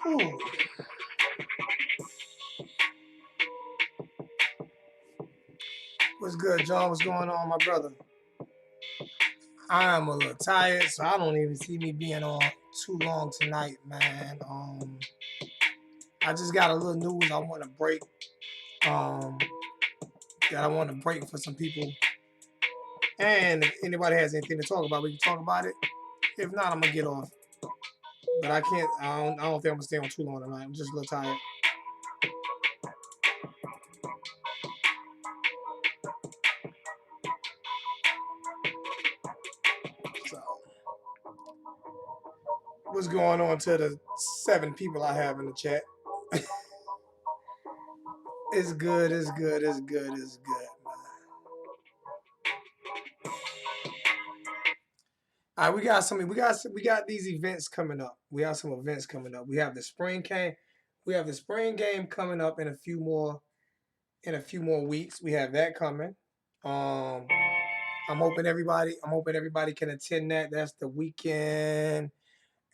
Ooh. What's good, John? What's going on, my brother? I'm a little tired, so I don't even see me being on too long tonight, man. I just got a little news I want to break. Um, that I want to break for some people. And if anybody has anything to talk about, we can talk about it. If not, I'm gonna get off. But I can't. I don't think I'm gonna stay on too long tonight. I'm just a little tired. So, what's going on to the 7 people I have in the chat? It's good. It's good. It's good. It's good, man. All right, we got these events coming up. We have some events coming up. We have the spring game. We have the spring game coming up in a few more weeks. We have that coming. Um, I'm hoping everybody can attend that. That's the weekend,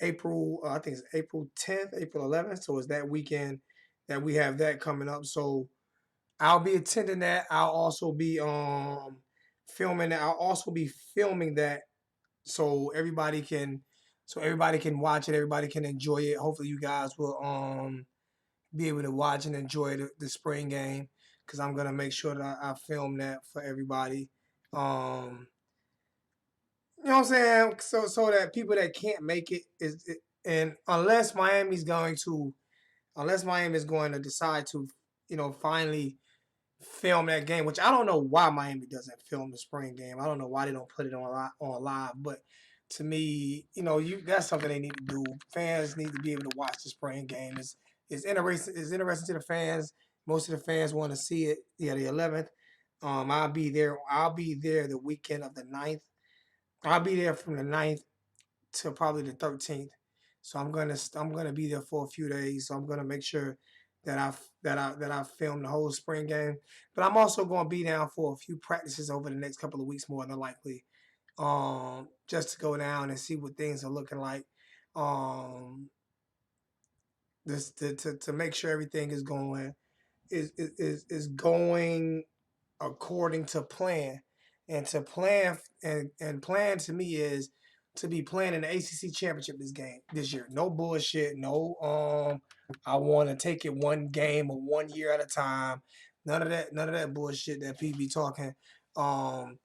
April. I think it's April 10th, April 11th. So it's that weekend that we have that coming up. So I'll be attending that. I'll also be filming that. I'll also be filming that so everybody can watch it. Everybody can enjoy it. Hopefully, you guys will be able to watch and enjoy the spring game because I'm gonna make sure that I film that for everybody. Um, you know what I'm saying? So that people that can't make and unless Miami is going to decide to, finally film that game, which I don't know why Miami doesn't film the spring game. I don't know why they don't put it on live, but to me, that's something they need to do. Fans need to be able to watch the spring game. It's interesting. It's interesting to the fans. Most of the fans want to see it. Yeah, the 11th. I'll be there. I'll be there the weekend of the 9th. I'll be there from the 9th to probably the 13th. So I'm gonna be there for a few days. So I'm gonna make sure that I film the whole spring game. But I'm also gonna be down for a few practices over the next couple of weeks, more than likely. Just to go down and see what things are looking like. Um, this to make sure everything is going according to plan. And to plan and plan to me is to be playing in the ACC championship this year. No bullshit. No I want to take it one game or 1 year at a time. None of that. None of that bullshit that people be talking. Um,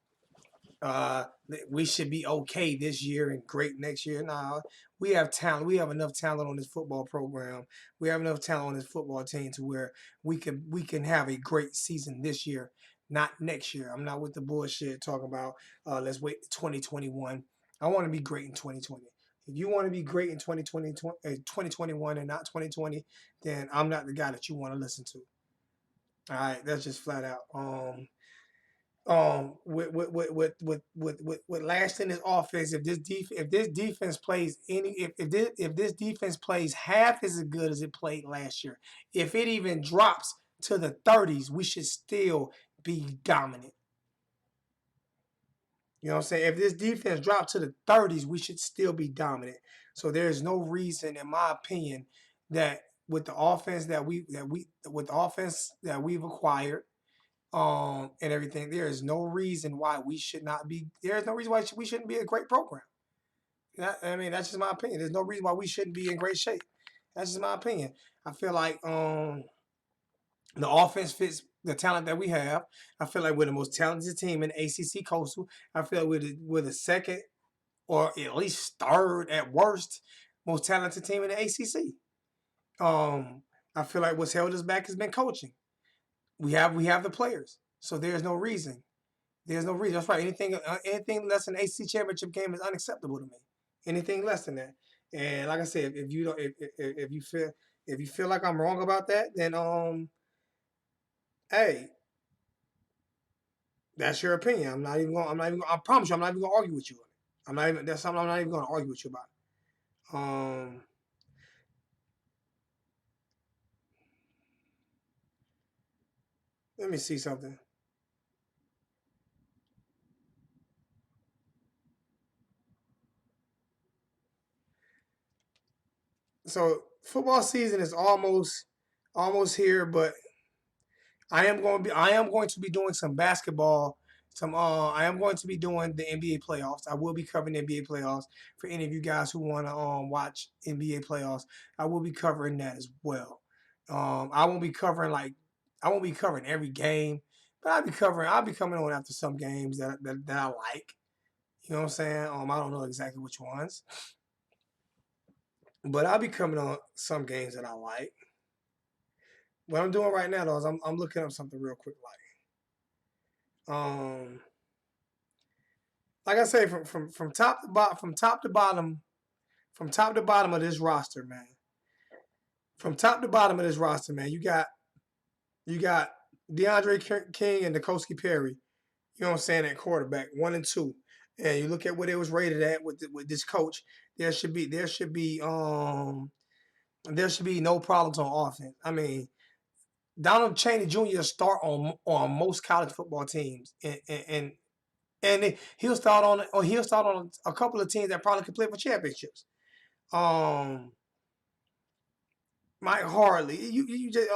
uh, we should be okay this year and great next year. Nah, we have talent. We have enough talent on this football program. We have enough talent on this football team to where we can have a great season this year, not next year. I'm not with the bullshit talking about let's wait to 2021. I want to be great in 2020. If you want to be great in 2021 and not 2020, then I'm not the guy that you want to listen to. All right, that's just flat out. With last in this offense, if this defense plays if this defense plays half as good as it played last year, if it even drops to the 30s, we should still be dominant. You know what I'm saying? If this defense drops to the 30s, we should still be dominant. So there's no reason, in my opinion, that with the offense that we've acquired, and everything. There is no reason why we should not be. There is no reason why we shouldn't be a great program. I mean, that's just my opinion. There's no reason why we shouldn't be in great shape. That's just my opinion. I feel like the offense fits the talent that we have. I feel like we're the most talented team in ACC Coastal. I feel like we're the second or at least third at worst most talented team in the ACC. Um, I feel like what's held us back has been coaching. We have the players, so there's no reason. There's no reason. That's right. Anything less than ACC championship game is unacceptable to me. Anything less than that. And like I said, if you don't, if you feel like I'm wrong about that, then hey, that's your opinion. I'm not even going. I'm not even. I promise you, I'm not even going to argue with you on it. I'm not even. That's something I'm not even going to argue with you about. Um, Let me see something. So football season is almost here, but I am going to be doing some basketball. I am going to be doing the NBA playoffs. I will be covering the NBA playoffs for any of you guys who want to watch NBA playoffs. I will be covering that as well. I won't be covering I won't be covering every game, but I'll be coming on after some games that I like. You know what I'm saying? I don't know exactly which ones, but I'll be coming on some games that I like. What I'm doing right now though is I'm looking up something real quick like I say from top to bottom from top to bottom of this roster, man. From top to bottom of this roster, man, you got DeAndre King and Nikosi Perry. You know what I'm saying at quarterback 1 and 2, and you look at what it was rated at with this coach. There should be no problems on offense. I mean, Donald Chaney Jr. start on most college football teams, and he'll start on a couple of teams that probably could play for championships. Um, Mike Harley, you just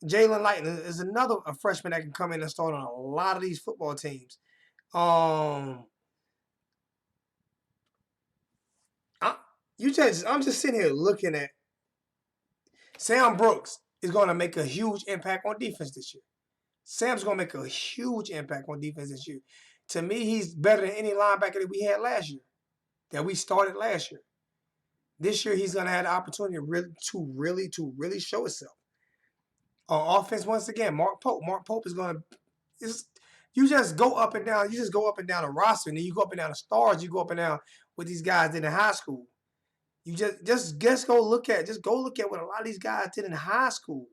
Jalen Lighton is another a freshman that can come in and start on a lot of these football teams. Um, I, I'm just sitting here looking at Sam Brooks is going to make a huge impact on defense this year. Sam's going to make a huge impact on defense this year. To me, he's better than any linebacker that we had last year, that we started last year. This year, he's going to have the opportunity to really show himself. On offense, once again, Mark Pope. Mark Pope is going to. You just go up and down. You just go up and down the roster, and then you go up and down the stars. You go up and down what these guys did in high school. You just go look at what a lot of these guys did in high school.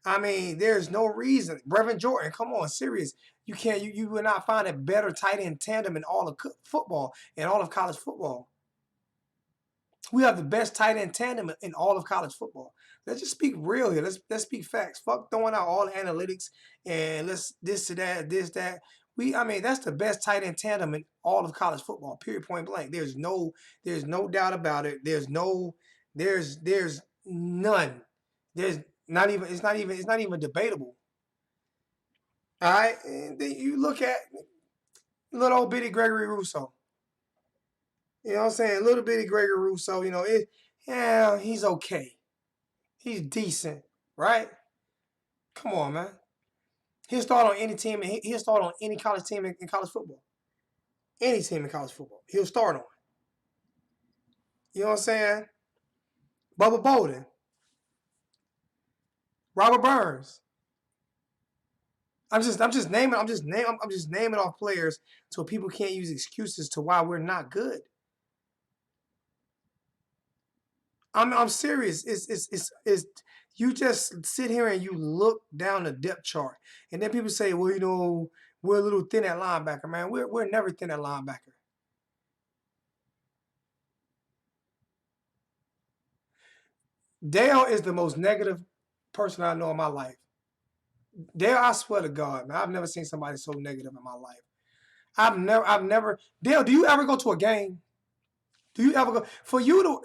I mean, there's no reason. Brevin Jordan, come on, serious. You will not find a better tight end tandem in all of football, in all of college football. We have the best tight end tandem in all of college football. Let's just speak real here. Let's speak facts. Fuck throwing out all the analytics and let's this to that, this, that. I mean, that's the best tight end tandem in all of college football, period, point blank. There's no doubt about it. There's none. There's it's not even debatable. All right. And then you look at little old bitty Gregory Rousseau. You know what I'm saying? Little bitty Gregory Rousseau, he's okay. He's decent, right? Come on, man. He'll start on any team. He'll start on any college team in college football. Any team in college football, he'll start on. You know what I'm saying? Bubba Bolden, Robert Burns. I'm just naming off players so people can't use excuses to why we're not good. I'm serious. It's you just sit here and you look down the depth chart, and then people say, well, we're a little thin at linebacker, man. We're never thin at linebacker. Dale is the most negative person I know in my life. Dale, I swear to God, man, I've never seen somebody so negative in my life. I've never. Dale, do you ever go to a game? Do you ever go for you to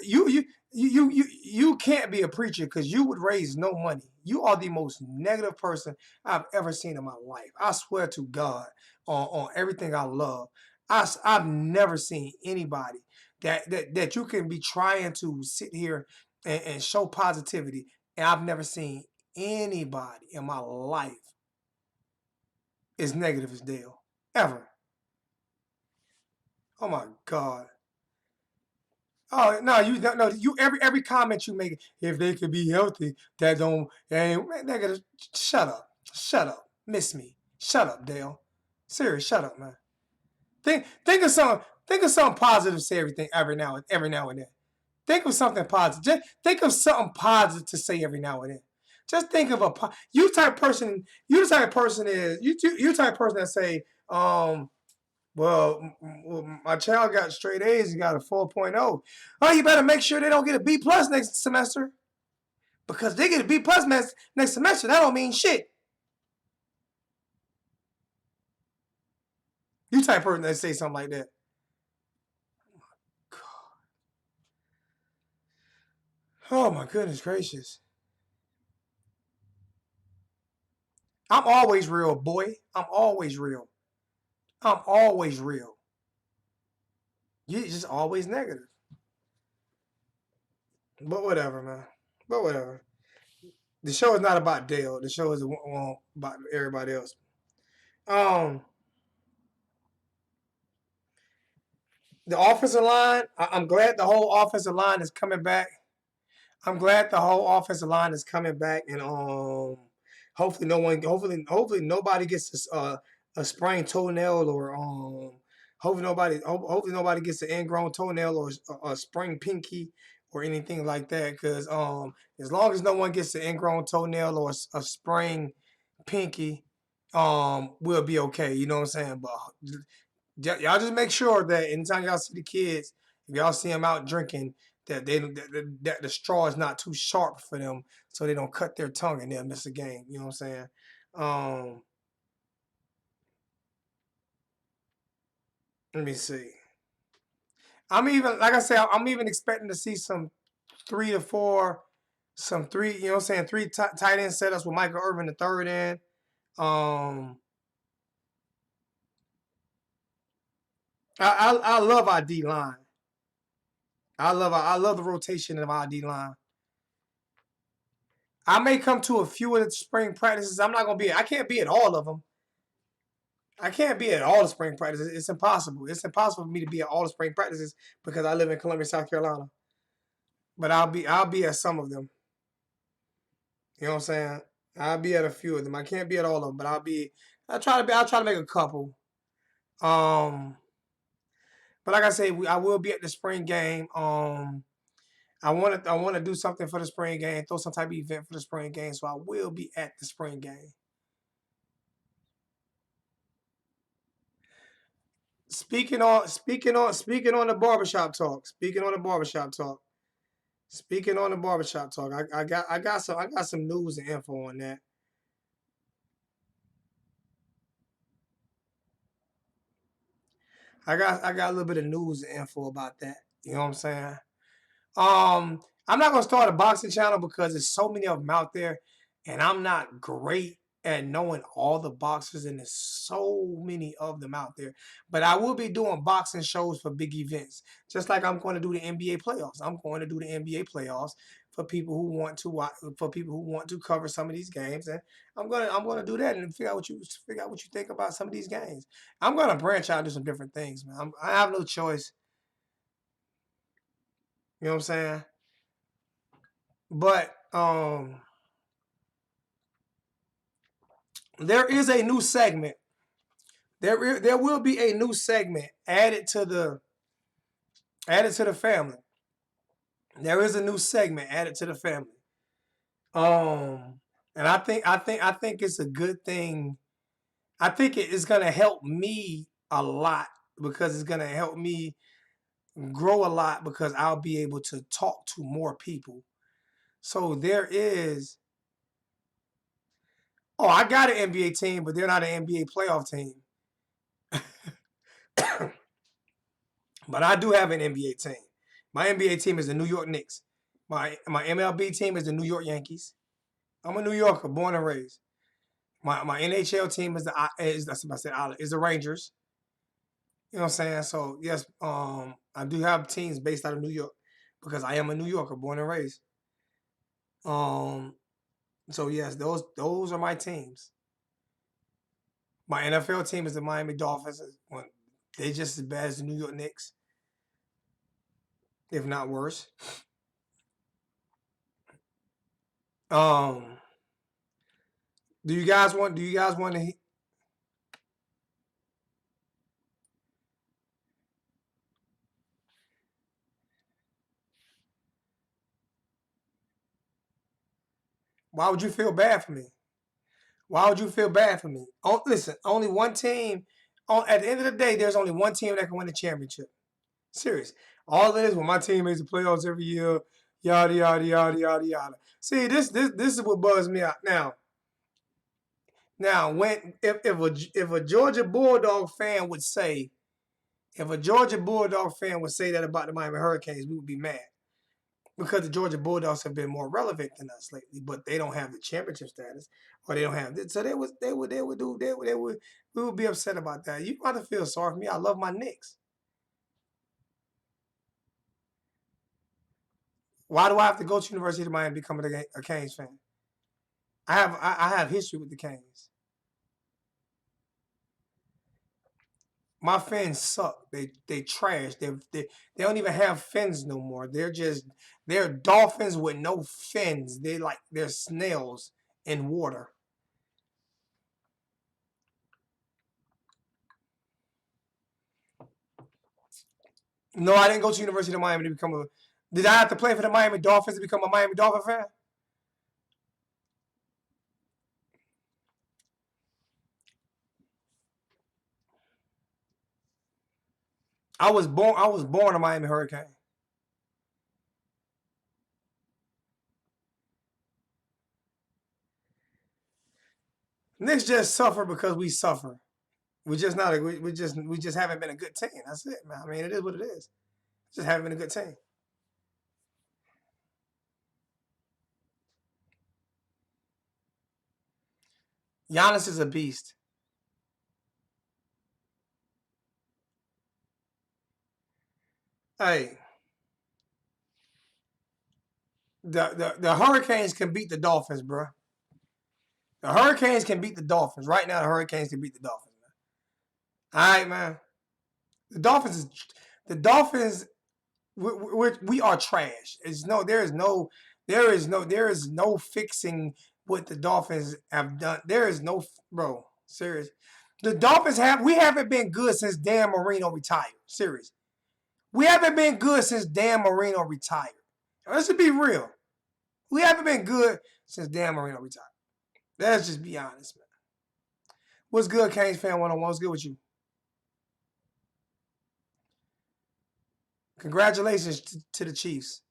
you can't be a preacher because you would raise no money. You are the most negative person I've ever seen in my life. I swear to God on everything I love. I've never seen anybody that you can be trying to sit here and show positivity, and I've never seen anybody in my life as negative as Dale ever. Oh my God. Oh no, you every comment you make, if they could be healthy, that don't man, nigga, shut up, miss me, shut up, Dale, serious, shut up, man. Think of something positive to say every now and then. Think of something positive. Just think of something positive to say every now and then. Just think of you type person. You the type of person is you type of person that say well, my child got straight A's. He got a 4.0. Oh, you better make sure they don't get a B plus next semester, because they get a B plus next semester. That don't mean shit. You type person that say something like that. Oh my goodness gracious. I'm always real, boy. I'm always real. I'm always real. You're just always negative. But whatever, man. But whatever. The show is not about Dale. The show is about everybody else. Um, the offensive line. I'm glad the whole offensive line is coming back. I'm glad the whole offensive line is coming back, and hopefully no one, hopefully nobody gets a sprained toenail or hopefully nobody gets an ingrown toenail or a sprained pinky or anything like that. Because as long as no one gets an ingrown toenail or a sprained pinky, we'll be okay. You know what I'm saying? But y'all just make sure that anytime y'all see the kids, if y'all see them out drinking, that the straw is not too sharp for them, so they don't cut their tongue and they'll miss a game. You know what I'm saying? Um, Let me see. I'm even like I said, I'm even expecting to see some 3 to 4, some three. You know what I'm saying? Three tight end setups with Michael Irvin the third in. Um, I love our D line. I love the rotation of our D line. I may come to a few of the spring practices. I'm not gonna be. I can't be at all of them. I can't be at all the spring practices. It's impossible. It's impossible for me to be at all the spring practices because I live in Columbia, South Carolina. But I'll be at some of them. You know what I'm saying? I'll be at a few of them. I can't be at all of them, but I'll try to make a couple. Um, but like I say, I will be at the spring game. I want to do something for the spring game, throw some type of event for the spring game. So I will be at the spring game. Speaking on the barbershop talk. I got some news and info on that. I got a little bit of news and info about that. You know what I'm saying? I'm not gonna start a boxing channel because there's so many of them out there, and I'm not great at knowing all the boxers, and there's so many of them out there. But I will be doing boxing shows for big events, just like I'm going to do the NBA playoffs. I'm going to do the NBA playoffs for people who want to cover some of these games, and I'm gonna do that and figure out what you think about some of these games. I'm gonna branch out and do some different things, man. I have no choice. You know what I'm saying? But there is a new segment. There will be a new segment added to the family. There is a new segment added to the family. Um, and I think it's a good thing. I think it is gonna help me a lot because it's gonna help me grow a lot because I'll be able to talk to more people. So there is. Oh, I got an NBA team, but they're not an NBA playoff team. But I do have an NBA team. My NBA team is the New York Knicks. My MLB team is the New York Yankees. I'm a New Yorker, born and raised. My NHL team is the Rangers. You know what I'm saying? So yes, I do have teams based out of New York because I am a New Yorker, born and raised. Um, so yes, those are my teams. My NFL team is the Miami Dolphins. They just as bad as the New York Knicks, if not worse. Um, do you guys want to? Why would you feel bad for me? Why would you feel bad for me? Oh, listen, only one team. At the end of the day, there's only one team that can win the championship. Serious. All it is when my team makes the playoffs every year, yada yada yada yada yada. See, this is what bugs me out. Now, Now, when if a Georgia Bulldog fan would say, if a Georgia Bulldog fan would say that about the Miami Hurricanes, we would be mad because the Georgia Bulldogs have been more relevant than us lately, but they don't have the championship status, or they don't have it. So we would be upset about that. You don't have to feel sorry for me. I love my Knicks. Why do I have to go to University of Miami to become a Canes fan? I have history with the Canes. My fans suck. They trash. They don't even have fins no more. They're dolphins with no fins. They're snails in water. No, I didn't go to University of Miami to become a. Did I have to play for the Miami Dolphins to become a Miami Dolphin fan? I was born a Miami Hurricane. Knicks just suffer because we suffer. We just not a, we just haven't been a good team. That's it, man. I mean, it is what it is. Just haven't been a good team. Giannis is a beast. Hey, the Hurricanes can beat the Dolphins, bro. The Hurricanes can beat the Dolphins. Right now, the Hurricanes can beat the Dolphins, man. All right, man. The Dolphins is the Dolphins. We are trash. There is no fixing what the Dolphins have done. There is no, bro. Serious. The Dolphins we haven't been good since Dan Marino retired. Serious. We haven't been good since Dan Marino retired. Let's just be real. We haven't been good since Dan Marino retired. Let's just be honest, man. What's good, Canes fan 101? What's good with you? Congratulations to the Chiefs.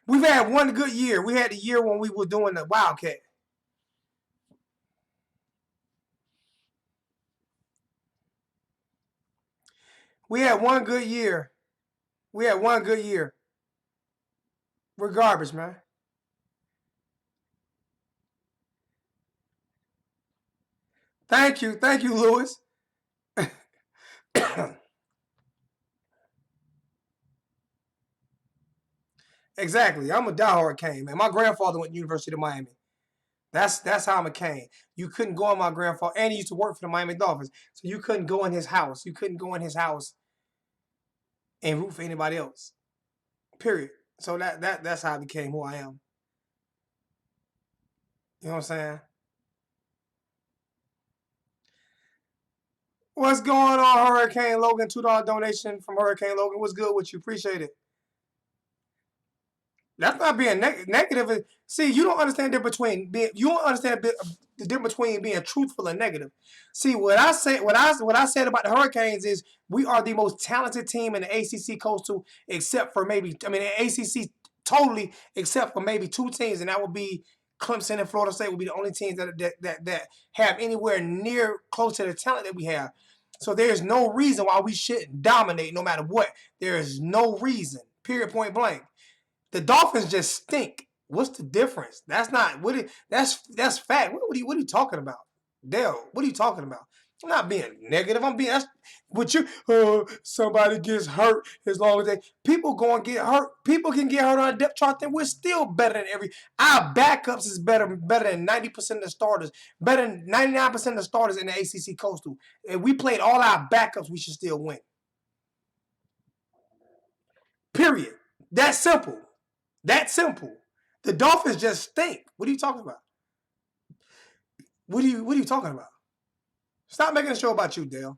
We've had one good year. We had the year when we were doing the Wildcat. We had one good year. We had one good year. We're garbage, man. Thank you, Lewis. Exactly. I'm a diehard Cane, man. My grandfather went to University of Miami. That's how I'm a Cane. You couldn't go in my grandfather, and he used to work for the Miami Dolphins, so you couldn't go in his house. You couldn't go in his house and root for anybody else. Period. So that's how I became who I am. You know what I'm saying? What's going on, Hurricane Logan? $2 donation from Hurricane Logan. What's good with you? Appreciate it. That's not being negative. See, you don't understand the difference between being. You don't understand the difference between being truthful and negative. See, what I said about the Hurricanes is we are the most talented team in the ACC Coastal, except for maybe the ACC totally, except for maybe two teams, and that would be Clemson and Florida State. Will be the only teams that have anywhere near close to the talent that we have. So there's no reason why we shouldn't dominate no matter what. There is no reason. Period. Point blank. The Dolphins just stink. What's the difference? That's not what it. That's fact. What are you talking about, Dale? What are you talking about? I'm not being negative. I'm being. That's what you. Somebody gets hurt as long as people going to get hurt. People can get hurt on a depth chart. Then we're still better than every. Our backups is better than 90% of the starters. Better than 99% of the starters in the ACC Coastal. If we played all our backups, we should still win. Period. That's simple. That simple. The Dolphins just stink. What are you talking about? What are you talking about? Stop making a show about you, Dale.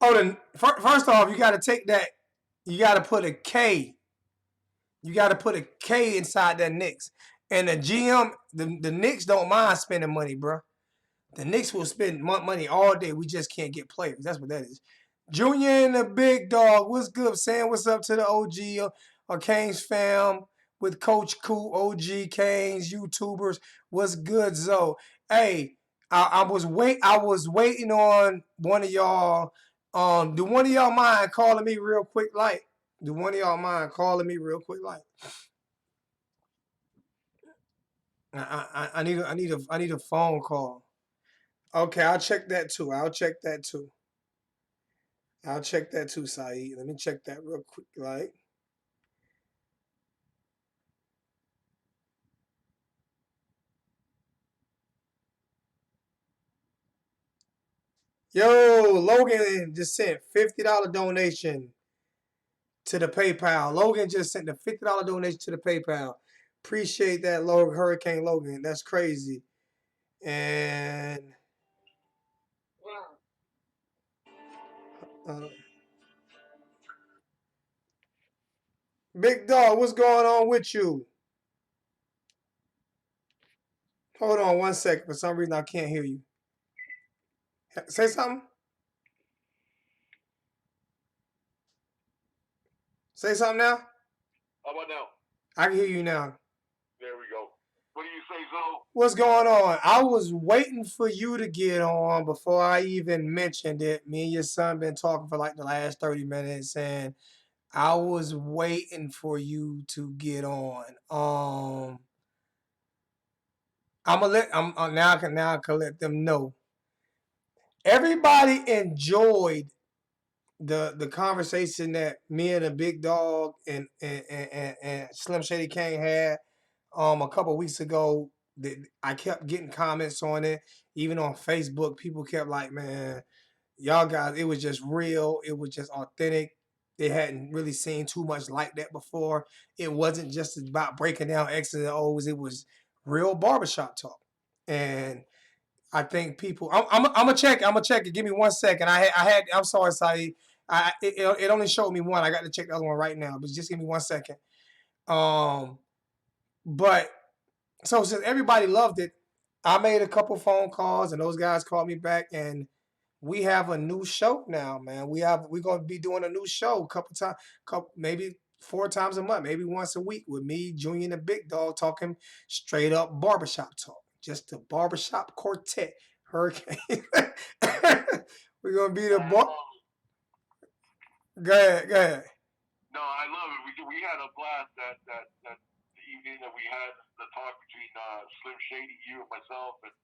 Oh, then first off, you got to take that. You got to put a K. You got to put a K inside that Knicks. And the GM, the Knicks don't mind spending money, bro. The Knicks will spend money all day. We just can't get players. That's what that is. Junior and the big dog. What's good, Sam? What's up to the OG or Canes fam with Coach Cool, OG Canes, YouTubers? What's good, Zoe? Hey, I was waiting on one of y'all. Do one of y'all mind calling me real quick, like? Do one of y'all mind calling me real quick, like? I need a phone call. Okay, I'll check that too. I'll check that too. I'll check that too, Saeed. Let me check that real quick. Like, yo, Logan just sent $50 donation to the PayPal. Logan just sent a $50 donation to the PayPal. Appreciate that, Logan, Hurricane Logan. That's crazy. And uh, Big Dog, what's going on with you? Hold on one second. For some reason, I can't hear you. Say something. Say something now. How about now? I can hear you now. There we go. What do you say, Zo? What's going on? I was waiting for you to get on before I even mentioned it. Me and your son been talking for like the last 30 minutes, and I was waiting for you to get on. I'm gonna let now I can let them know. Everybody enjoyed the conversation that me and the big dog and Slim Shady Kane had a couple weeks ago. I kept getting comments on it, even on Facebook. People kept like, "Man, y'all guys, it was just real. It was just authentic. They hadn't really seen too much like that before. It wasn't just about breaking down X's and O's. It was real barbershop talk." And I think people. I'm gonna check. I'm gonna check it. Give me 1 second. I had. I'm sorry, Saeed. It only showed me one. I got to check the other one right now. But just give me 1 second. Um, but so since everybody loved it, I made a couple phone calls and those guys called me back and we have a new show now, man. We're gonna be doing a new show a couple times, maybe 4 times a month, maybe once a week with me, Junior, and the Big Dog talking straight up barbershop talk. Just the barbershop quartet. Hurricane. We're gonna be the bar. Go ahead, go ahead. No, I love it. We had a blast that the evening that we had the talk between Slim Shady, you and myself, and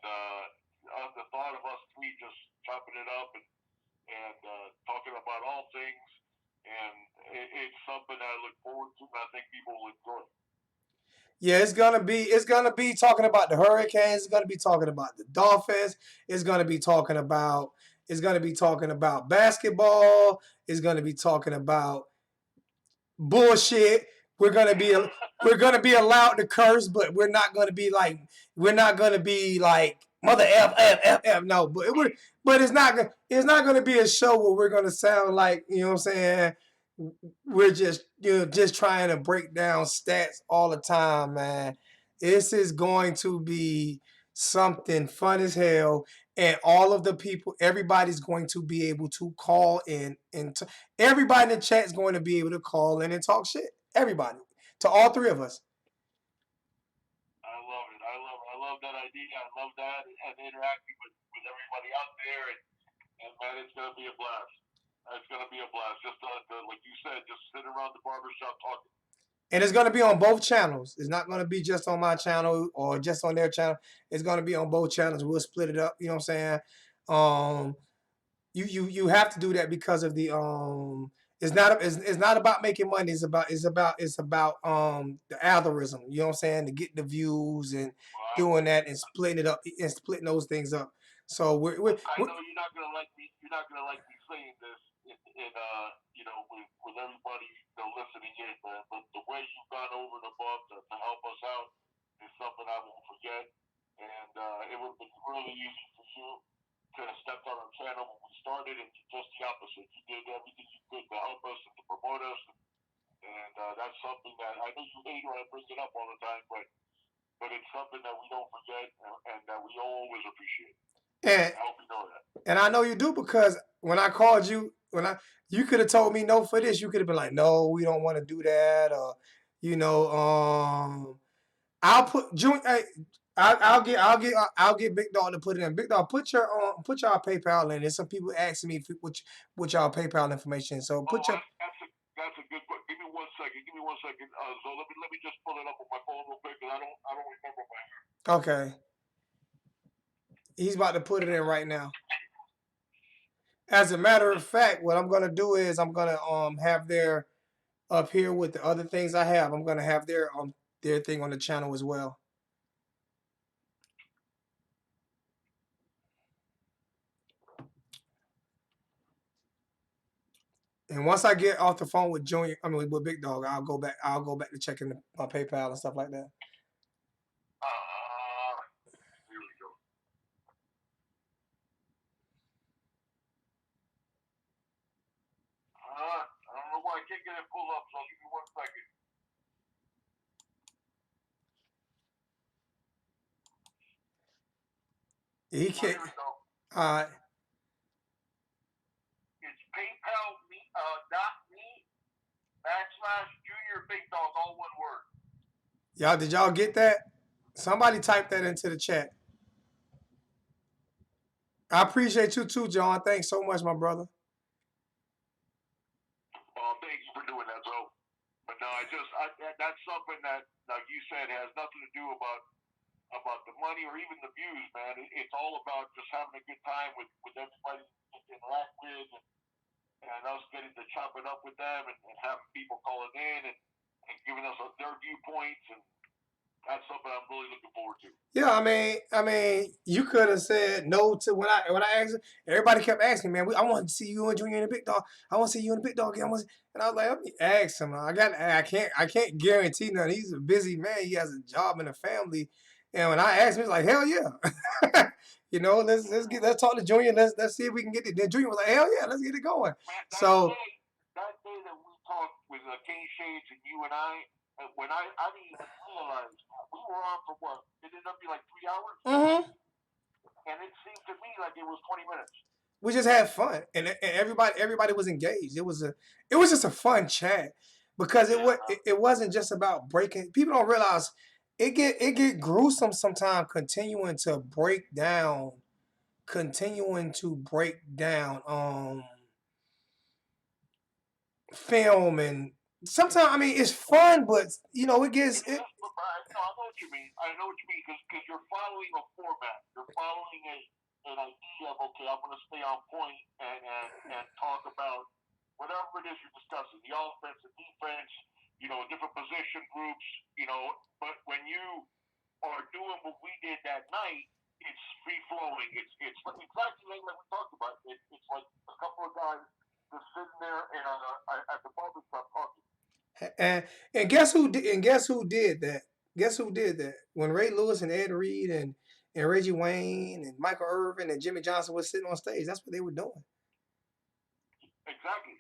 the thought of us three just chopping it up and talking about all things, and it's something that I look forward to, and I think people will enjoy. Yeah, it's gonna be talking about the Hurricanes. It's gonna be talking about the Dolphins. It's gonna be talking about it's gonna be talking about basketball. It's gonna be talking about bullshit. We're gonna be allowed to curse, but we're not gonna be like mother f. No, but it's not gonna be a show where we're gonna sound like what I'm saying. We're just trying to break down stats all the time, man. This is going to be something fun as hell, and all of the people, everybody's going to be able to call in and everybody in the chat is going to be able to call in and talk shit. Everybody, to all three of us. I love it. I love that idea. I love that and interacting with everybody out there, and man, it's gonna be a blast. It's gonna be a blast. Just like you said, just sit around the barbershop talking. And it's going to be on both channels. It's not going to be just on my channel or just on their channel. It's going to be on both channels. We'll split it up. You know what I'm saying? Um, you have to do that because of the it's not about making money. It's about the algorithm. You know what I'm saying? To get the views and doing that and splitting it up and splitting those things up. So I know you're not gonna like me. You're not gonna like me saying this with everybody listening in, but the way you've gone over the above to help us out is something I won't forget. And it would have been really easy for you to have stepped on our channel when we started, and just the opposite. You did everything you could to help us and to promote us, and that's something that I know you hate when I bring it up all the time, but but it's something that we don't forget and that we always appreciate. And I hope you know that. and I know you do, because when I called you, you could have told me no for this. You could have been like, no, we don't want to do that, or you know, I'll put June. Hey, I'll get Big Dog to put it in. Big Dog, put y'all PayPal in. There's some people asking me what y'all PayPal information. So Oh, put your that's a good question. Give me 1 second. Give me 1 second. So let me just pull it up on my phone real quick because I don't remember my. okay. He's about to put it in right now. As a matter of fact, what I'm gonna do is I'm gonna have their up here with the other things I have. I'm gonna have their thing on the channel as well. And once I get off the phone with Junior, with Big Dog, I'll go back. I'll go back to checking my PayPal and stuff like that. Here we go. I don't know why I can't get it pulled up. So give me 1 second. He can't. Here we go. All right. It's PayPal.me/Junior Big Dog, all one word. Y'all, did y'all get that? Somebody type that into the chat. I appreciate you too, John. Thanks so much, my brother. Thank you for doing that, Joe. But no, that's something that, like you said, has nothing to do about the money or even the views, man. It's all about just having a good time with everybody to interact with, and us getting to chop it up with them, and having people calling in and giving us their viewpoints, and that's something I'm really looking forward to. Yeah, I mean, you could have said no to when I asked. Everybody kept asking, man. I want to see you and Junior and the Big Dog. I want to see you and the Big Dog again. And I was like, let me ask him. I can't guarantee nothing. He's a busy man. He has a job and a family. And when I asked him, he's like, hell yeah. You know, let's talk to Junior. Let's see if we can get it. Then Junior was like, hell yeah, let's get it going. So that day that we talked with King Shades and you and I, when I didn't even realize we were on for what? It ended up being like 3 hours. Mm-hmm. And it seemed to me like it was 20 minutes. We just had fun, and everybody was engaged. It was just a fun chat, because it wasn't just about breaking. People don't realize it get gruesome sometimes, continuing to break down film. And sometimes, I mean, it's fun, but you know, it gets it. I know what you mean. Because you're following a format. You're following an idea of, okay, I'm going to stay on point and talk about whatever it is you're discussing, the offense, the defense, different position groups, but when you are doing what we did that night, it's free flowing. It's exactly like we talked about. It's like a couple of guys just sitting there at the barbershop talking. And guess who did that? Guess who did that? When Ray Lewis and Ed Reed and Reggie Wayne and Michael Irvin and Jimmy Johnson was sitting on stage, that's what they were doing. Exactly.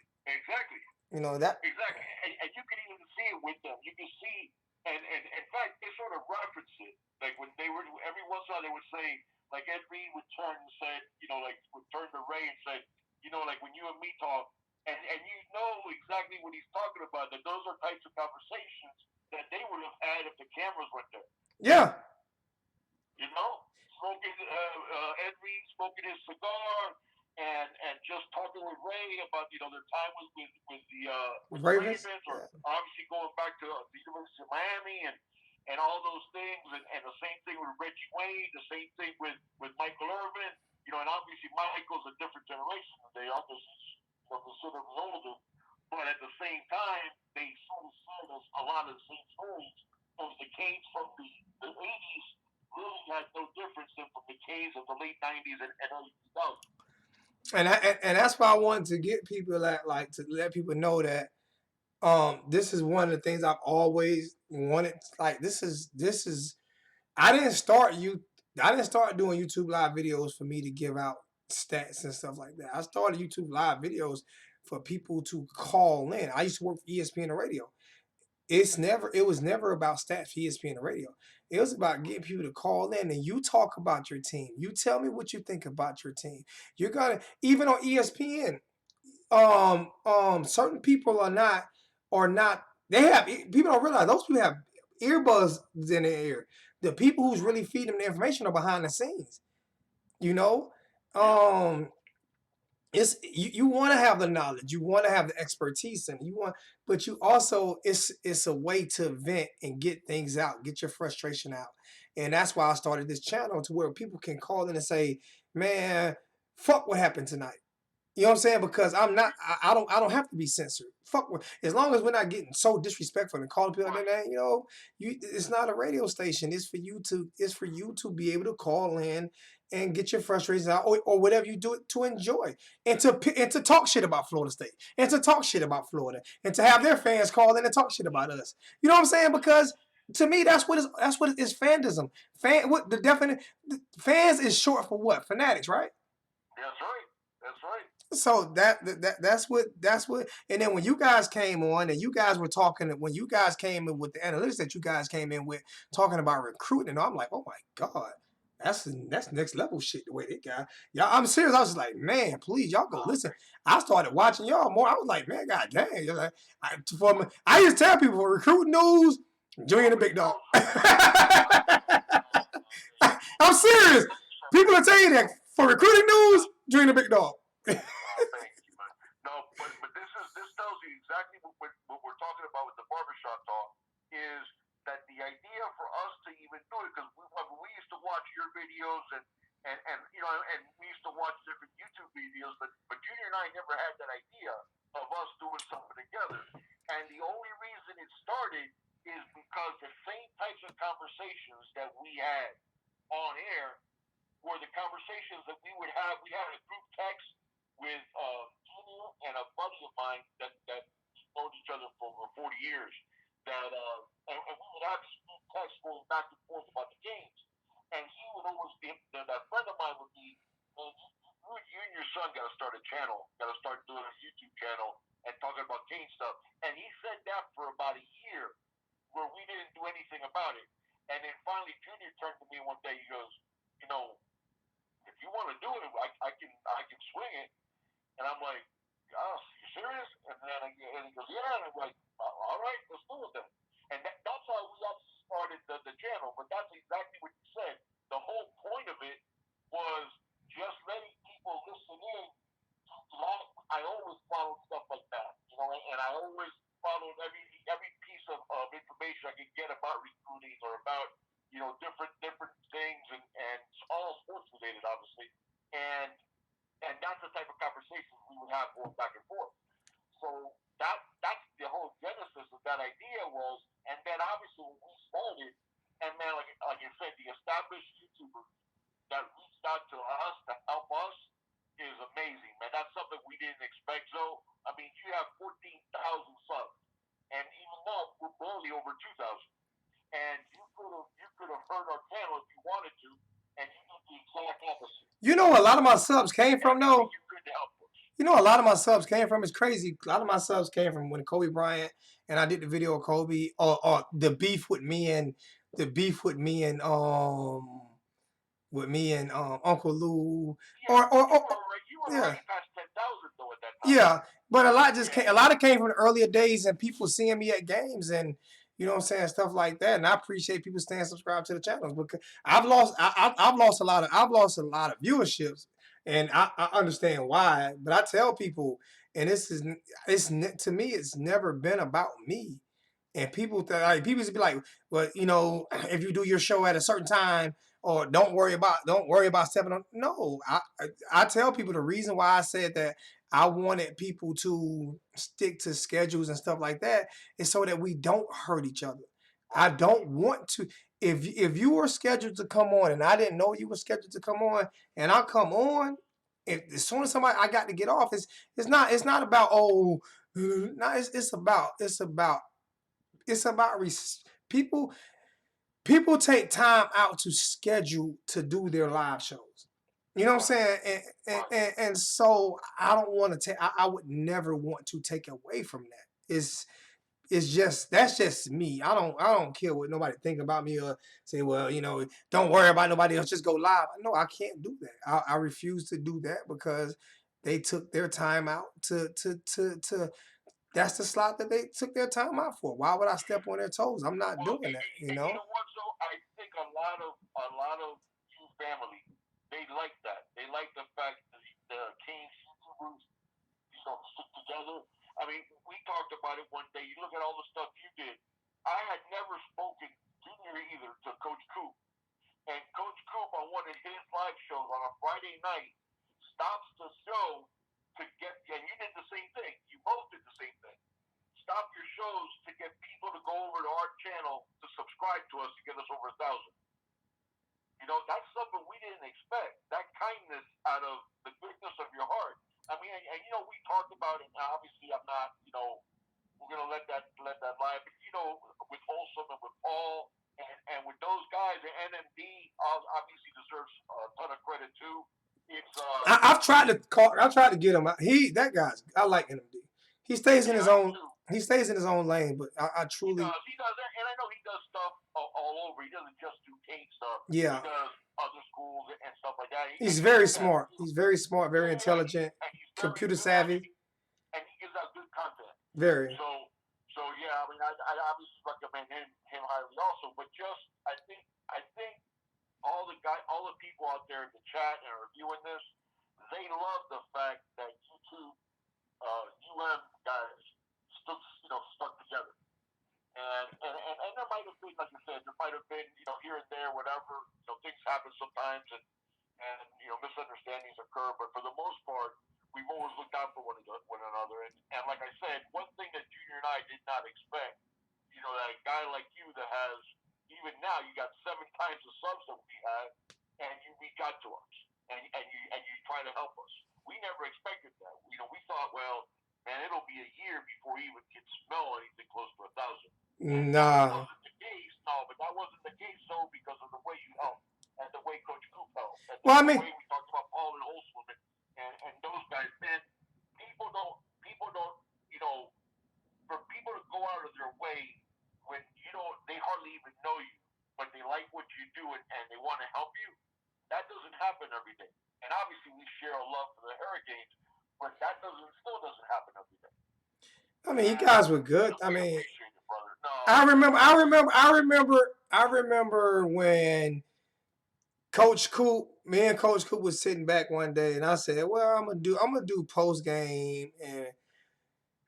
You know that. Exactly, and you can even see it with them. You can see, and in fact, they sort of reference it. Like when they were, every once in a while they would say, like Ed Reed would turn and said, would turn to Ray and said, like when you and me talk, and you know exactly what he's talking about. That those are types of conversations that they would have had if the cameras weren't there. Yeah. Smoking Ed Reed smoking his cigar. And just talking with Ray about their time with the Ravens, or obviously going back to the University of Miami and all those things, and the same thing with Reggie Wayne, the same thing with Michael Irvin, and obviously Michael's a different generation than they are, because he's considerably older, but at the same time they sort of said a lot of the same stories. Because the Canes from the 80s really had no difference than from the Canes of the late 90s and early 2000s. And that's why I wanted to get people to let people know that this is one of the things I've always wanted. Like this is I didn't start doing YouTube live videos for me to give out stats and stuff like that. I started YouTube live videos for people to call in. I used to work for ESPN Radio. it was never about stats for ESPN and radio. It was about getting people to call in and you talk about your team. You tell me what you think about your team. You're gonna even on ESPN. Certain people are not. They have people don't realize those people have earbuds in their ear. The people who's really feeding them the information are behind the scenes. You know, um, it's you want to have the knowledge, you want to have the expertise, and but you also it's a way to vent and get things out, get your frustration out, and that's why I started this channel to where people can call in and say, "Man, fuck what happened tonight." You know what I'm saying? Because I'm not, I don't have to be censored. Fuck, as long as we're not getting so disrespectful and calling people like that, it's not a radio station. It's for you to be able to call in and get your frustrations out, or whatever you do it to enjoy, and to talk shit about Florida State, and to talk shit about Florida, and to have their fans call in and talk shit about us. You know what I'm saying? Because to me, that's what it is fandism. What the definite fans is short for what? Fanatics, right? That's right. That's right. So that's what and then when you guys came on and you guys were talking when you guys came in with the analytics that you guys came in with talking about recruiting, I'm like, oh my God, that's next level shit the way they got. Y'all, I'm serious. I was like, man, please, y'all go listen. I started watching y'all more. I was like, man, god dang. I used to tell people for recruiting news, Junior the Big Dog. I'm serious. People are telling you that for recruiting news, Junior the Big Dog. Thank you, man. No, but this tells you exactly what we're talking about with the barbershop talk is that the idea for us to even do it, because we used to watch your videos and we used to watch different YouTube videos, but Junior and I never had that idea of us doing something together. And the only reason it started is because the same types of conversations that we had on air were the conversations that we would have. We had a group text with Junior and a buddy of mine that known each other for over 40 years. And we would have this group text going back and forth about the games. And he would always be, that friend of mine would be, you and your son got to start a channel, got to start doing a YouTube channel and talking about game stuff. And he said that for about a year where we didn't do anything about it. And then finally Junior turned to me one day, he goes, if you want to do it, I can swing it. And I'm like, oh, you serious? And he goes, yeah. And I'm like, all right, let's do it then. And that's how we actually started the channel. But that's exactly what you said. The whole point of it was just letting people listen in. I always followed stuff like that, and I always followed every piece of information I could get about recruiting or about different things, and it's all sports related, obviously. And that's the type of conversations we would have going back and forth. So that's the whole genesis of that idea was, and then obviously when we started, and man, like you said, the established YouTubers that reached out to us to help us is amazing, man. That's something we didn't expect. So I mean, you have 14,000 subs, and even now we're barely over 2,000. And you could have heard our channel if you wanted to, and you did the exact opposite. A lot of my subs came from though. You couldn't help us. A lot of my subs came from. It's crazy. A lot of my subs came from when Kobe Bryant and I did the video of Kobe, or the beef with me and Uncle Lou, Yeah, or you were yeah. already past 10,000 though at that time. Yeah, but a lot of came from the earlier days and people seeing me at games and you know what I'm saying, stuff like that. And I appreciate people staying subscribed to the channels because I've lost a lot of viewerships, and I understand why. But I tell people, and to me, it's never been about me. And people used to be like, well, if you do your show at a certain time, or don't worry about stepping on. No, I tell people the reason why I said that I wanted people to stick to schedules and stuff like that is so that we don't hurt each other. I don't want to. If you were scheduled to come on and I didn't know you were scheduled to come on and I come on, as soon as I got to get off, it's not about no, it's about people take time out to schedule to do their live shows. You know what I'm saying? And so I don't want to take. I would never want to take away from that. that's just me. I don't care what nobody think about me or say, well, don't worry about nobody else, just go live. No, I can't do that. I refuse to do that because they took their time out to that's the slot that they took their time out for. Why would I step on their toes? I'm not Well, doing that, and you know what? So I think a lot of you family, they like that. They like the fact that the Kings YouTubers, stick together. I mean, we talked about it one day. You look at all the stuff you did. I had never spoken Junior either to Coach Coop, and Coach Coop on one of his live shows on a Friday night stops the show to get. And you did the same thing. You both did the same thing. Stop your shows to get people to go over to our channel to subscribe to us to get us over 1,000. That's something we didn't expect. That kindness out of the goodness of your heart. I mean, and we talked about it. Now, obviously, I'm not. We're gonna let that lie. But with Wholesome and with Paul and with those guys, and NMD obviously deserves a ton of credit too. It's I've tried to call. I tried to get him. That guy's. I like NMD. He stays in his own. He stays in his own lane, but I truly. He does, and I know he does stuff all over. He doesn't just do Kane stuff. Yeah. He does other schools and stuff like that. He's very smart. He's very smart, very intelligent, and he's computer savvy, and he gives out good content. Very. So yeah, I mean, I obviously recommend him highly also. But just I think all the people out there in the chat and are viewing this, they love the fact that YouTube, guys stuck together. And there might have been, like you said, there might have been, here and there, whatever, things happen sometimes and misunderstandings occur. But for the most part, we've always looked out for one another. And like I said, one thing that Junior and I did not expect, that a guy like you that has, even now, you got 7 times the subs that we have, and you reach out to us, and you try to help us. We never expected that. We thought, well, man, it'll be a year before he even can smell anything close to 1,000. Nah. That wasn't the case. No, but that wasn't the case, though, because of the way you helped and the way Coach Coop helped. And the way we talked about Paul and Holtzman and those guys, man, people don't, for people to go out of their way when they hardly even know you, but they like what you do and they want to help you, that doesn't happen every day. And obviously we share a love for the Hurricanes, but that still doesn't happen every day. I mean, you guys were good. I mean, I remember when me and Coach Coop was sitting back one day, and I said, "Well, I'm gonna do post game and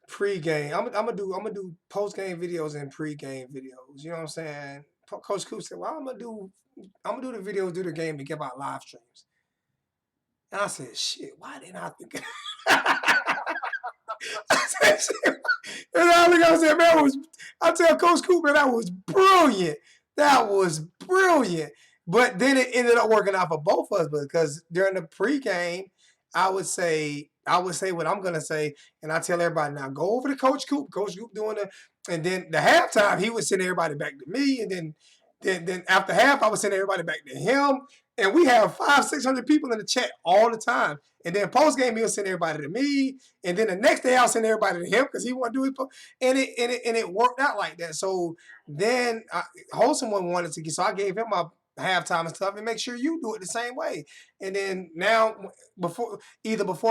pre-game. I'm gonna do post game videos and pre-game videos. You know what I'm saying?" Coach Coop said, "Well, I'm gonna do the videos, do the game, to give out live streams." And I said, "Shit, why didn't I think?" I said, "Shit." And I said, "Man, I tell Coach Coop, man, that was brilliant. That was brilliant." But then it ended up working out for both of us because during the pregame, I would say what I'm gonna say, and I tell everybody, now go over to Coach Coop. Coach Coop and then the halftime he would send everybody back to me, and then after half I would send everybody back to him, and we have 500-600 people in the chat all the time. And then post game he'll send everybody to me, and then the next day I'll send everybody to him because he want to do it. And it worked out like that. So then Wholesome one wanted to get, so I gave him my halftime and stuff, and make sure you do it the same way. And then now before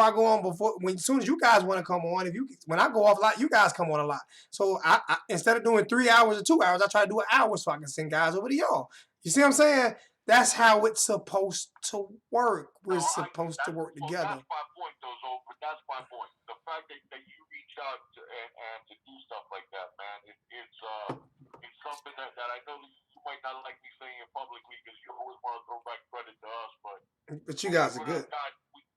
I go on, as soon as you guys want to come on, when I go off a lot, you guys come on a lot. So I instead of doing 3 hours or 2 hours, I try to do an hour so I can send guys over to y'all. You see what I'm saying? That's how it's supposed to work. We're supposed to work together. That's my point, though, Zoe. But that's my point. The fact that you reach out and to do stuff like that, man, it's something that I know that you might not like me saying it publicly because you always want to throw back credit to us, but you guys are good.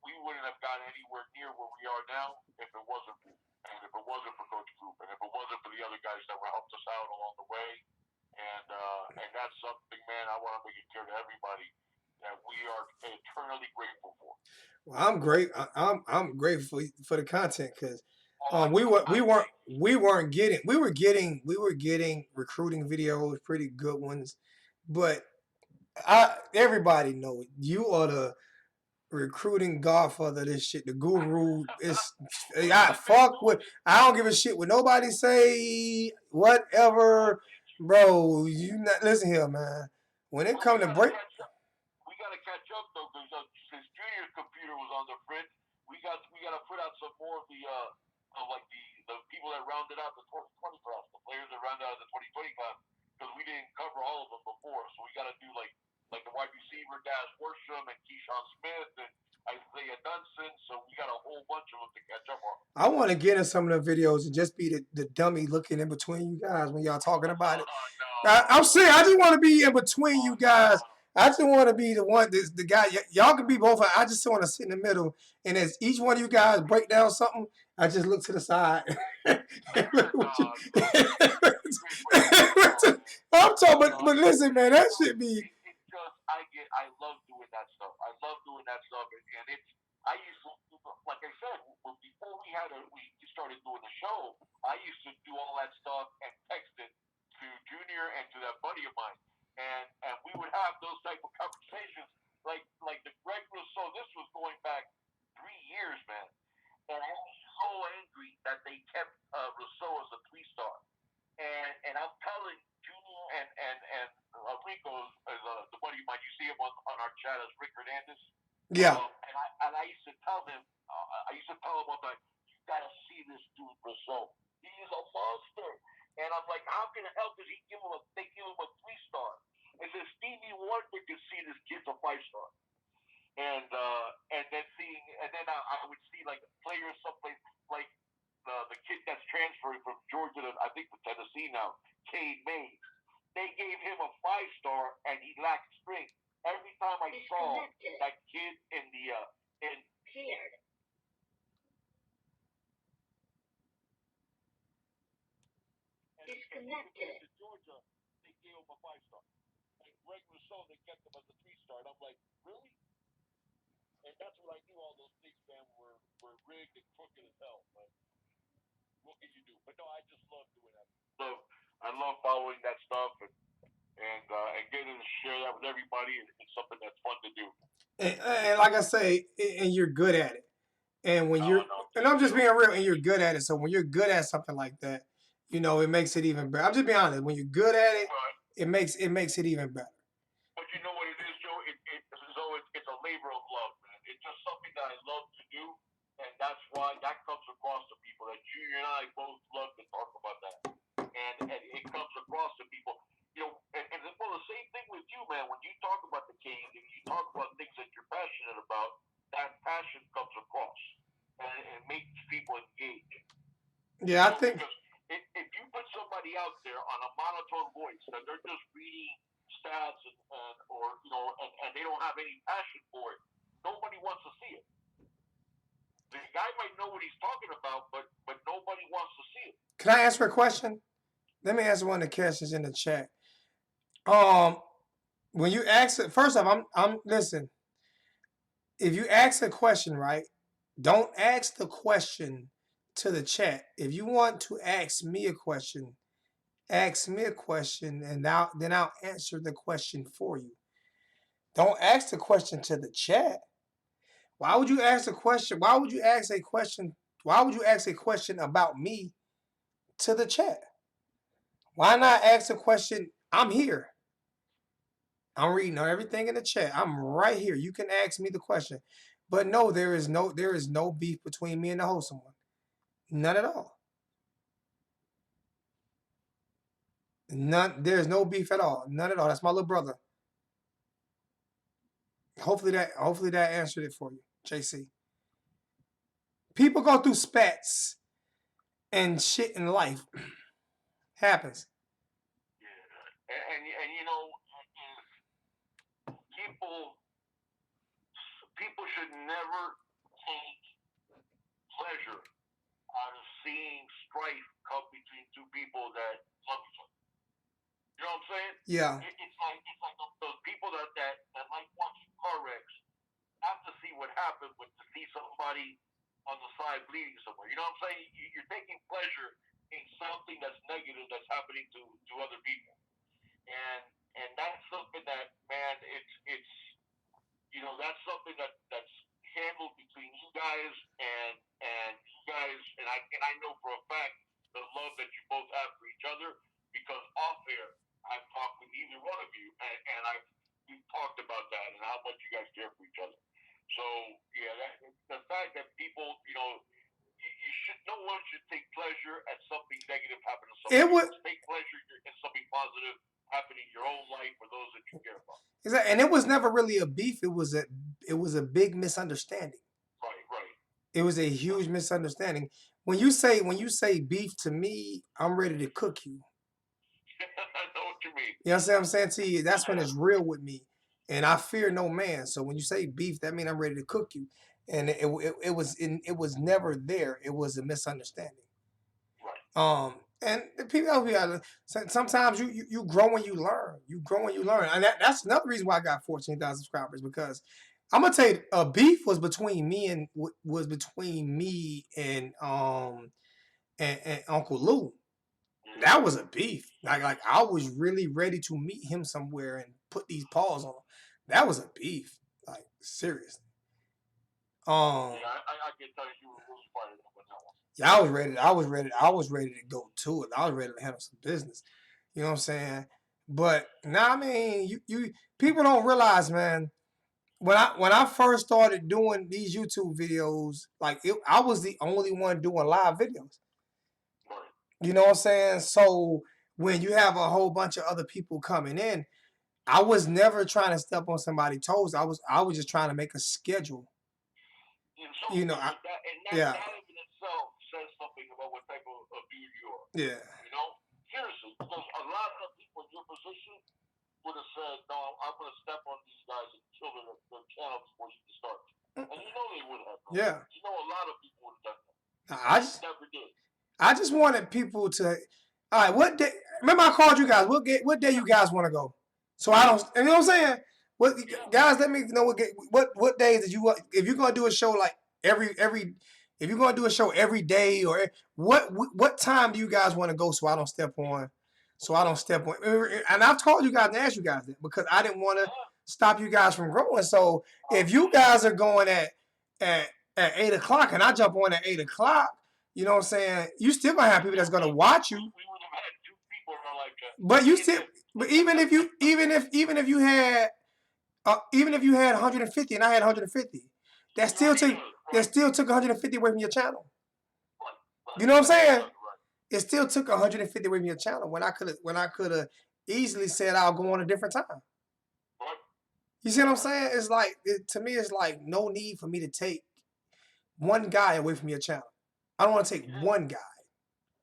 We wouldn't have gotten anywhere near where we are now if it wasn't for Coach Coop, and if it wasn't for the other guys that were helped us out along the way. And that's something, man, I want to make it clear to everybody that we are eternally grateful for. Well, I'm grateful for the content because we were getting recruiting videos, pretty good ones, but everybody know it. You are recruiting godfather. This shit, the guru is. I fuck with. I don't give a shit what nobody say. Whatever, bro. You not listen here, man. When it come to break, We gotta catch up though, because since Junior's computer was on the fritz, we gotta put out some more of the of like the people that rounded out the 2020 class, the players that rounded out the 2020 class, because we didn't cover all of them before. So we gotta do like the wide receiver Daz Worsham and Keyshawn Smith and Isaiah Dunson. So we got a whole bunch of them to catch up on. I want to get in some of the videos and just be the dummy looking in between you guys when y'all talking about it. I'm saying I just want to be in between you guys. I just want to be the one, the guy. Y'all can be both. I just want to sit in the middle, and as each one of you guys break down something, I just look to the side. I'm talking, but listen, man, that should be. It's just I love doing that stuff. I love doing that stuff, and it's I used to, like I said, before we started doing the show, I used to do all that stuff and text it to Junior and to that buddy of mine, and we would have those type of conversations, like the Greg Rousseau. This was going back 3 years, man, and I was so angry that they kept Rousseau as a 3-star, and I'm telling Junior and Rico is the buddy of mine. You see him on our chat as Rick Hernandez. Yeah. And I used to tell him, all the time, you gotta see this dude Rousseau. He is a monster. And I'm like, how can the hell did they give him a 3-star? And then Stevie Wonder could see this kid's a 5-star. And then I would see like players someplace like the kid that's transferring from Georgia to I think to Tennessee now, Cade Mays. They gave him a 5-star and he lacked strength. Every time I saw that kid in the Cleared. Disconnected. To Georgia, they gave him a 5-star. And Greg Rousseau, they kept him as a 3-star. And I'm like, really? And that's what I knew all those things, man, were rigged and crooked as hell. But what can you do? But no, I just love doing that. I love following that stuff and getting to share that with everybody. It's something that's fun to do. And like I say, and you're good at it. And when you're, and I'm just being real, and you're good at it. So when you're good at something like that, you know, it makes it even better. I'm just being honest. When you're good at it, it makes it even better. But you know what it is, Joe? It's a labor of love, man. It's just something that I love to do, and that's why that comes across to people. That Junior and I both love to talk about that, and it comes across to people. You know, and well, the same thing with you, man. When you talk about the Canes and you talk about things that you're passionate about, that passion comes across, and it makes people engage. Yeah, I think. If you put somebody out there on a monotone voice that they're just reading stats and they don't have any passion for it, nobody wants to see it. The guy might know what he's talking about, but nobody wants to see it. Can I answer a question? Let me answer one of the questions in the chat. When you ask it, first off, I'm listen. If you ask a question, right, don't ask the question to the chat. If you want to ask me a question, and then I'll answer the question for you. Don't ask the question to the chat. Why would you ask a question? Why would you ask a question? Why would you ask a question about me to the chat? Why not ask a question? I'm here. I'm reading everything in the chat. I'm right here. You can ask me the question. But no, there is no beef between me and the wholesome one. None at all. None. There's no beef at all. None at all. That's my little brother. Hopefully that answered it for you, JC. People go through spats and shit in life. Happens. Yeah, and you know, people should never take pleasure out of seeing strife come between two people that love each other. You know what I'm saying? Yeah. It's like those people that like watching car wrecks have to see what happened with to see somebody on the side bleeding somewhere. You know what I'm saying? You're taking pleasure in something that's negative that's happening to other people, and that's something that, man, it's you know, that's something that's about that and how much you guys care for each other. So yeah, the fact that people, you should no one should take pleasure at something negative happening to It somebody would, else. Take pleasure in something positive happening in your own life for those that you care about. and it was never really a beef. It was a big misunderstanding. Right, right. It was a huge misunderstanding. When you say beef to me, I'm ready to cook you. I know what you mean. You know what I'm saying to you? That's when it's real with me, and I fear no man. So when you say beef, that means I'm ready to cook you. And it was never there. It was a misunderstanding. Right. And the people sometimes you grow and you learn. You grow and you learn, and that's another reason why I got 14,000 subscribers, because I'm gonna tell you, a beef was between me and Uncle Lou. That was a beef. Like I was really ready to meet him somewhere and put these paws on him. That was a beef. Like seriously. Yeah, I can tell you were really fired up on that one. Yeah, I was ready to go to it. I was ready to handle some business. You know what I'm saying? But now, I mean, you people don't realize, man. When I first started doing these YouTube videos, I was the only one doing live videos. Right. You know what I'm saying? So when you have a whole bunch of other people coming in, I was never trying to step on somebody's toes. I was just trying to make a schedule. You know, yeah, that in itself says something about what type of dude you are. yeah, Seriously, because a lot of people in your position would have said, "No, I'm going to step on these guys and kill their channel before you can start." And they would have. yeah. A lot of people would have done that. I just Never did. I just wanted people to. All right, what day? Remember, I called you guys. What day you guys want to go? So I don't. You know what I'm saying? What guys? Let me know what days did you want? If you're gonna do a show like every, if you're gonna do a show every day, or what time do you guys want to go? So I don't step on. So I don't step on. And I've told you guys and asked you guys that because I didn't want to stop you guys from growing. So if you guys are going at 8 o'clock and I jump on at 8 o'clock. You know what I'm saying? You still gonna have people that's gonna watch you. We would have had two people like that. But you still, but even if you had 150 and I had 150, that still took 150 away from your channel. You know what I'm saying? It still took 150 away from your channel when I could have easily said I'll go on a different time. You see what I'm saying? It's like to me, it's like no need for me to take one guy away from your channel. I don't want to take one guy.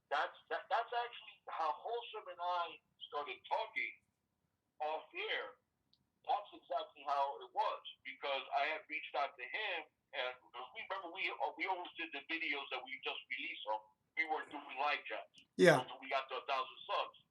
That's actually how Wholesome and I started talking off air. That's exactly how it was, because I had reached out to him, and we always did the videos that we just released on. We weren't doing live chats. Yeah. Until we got to 1,000 subs.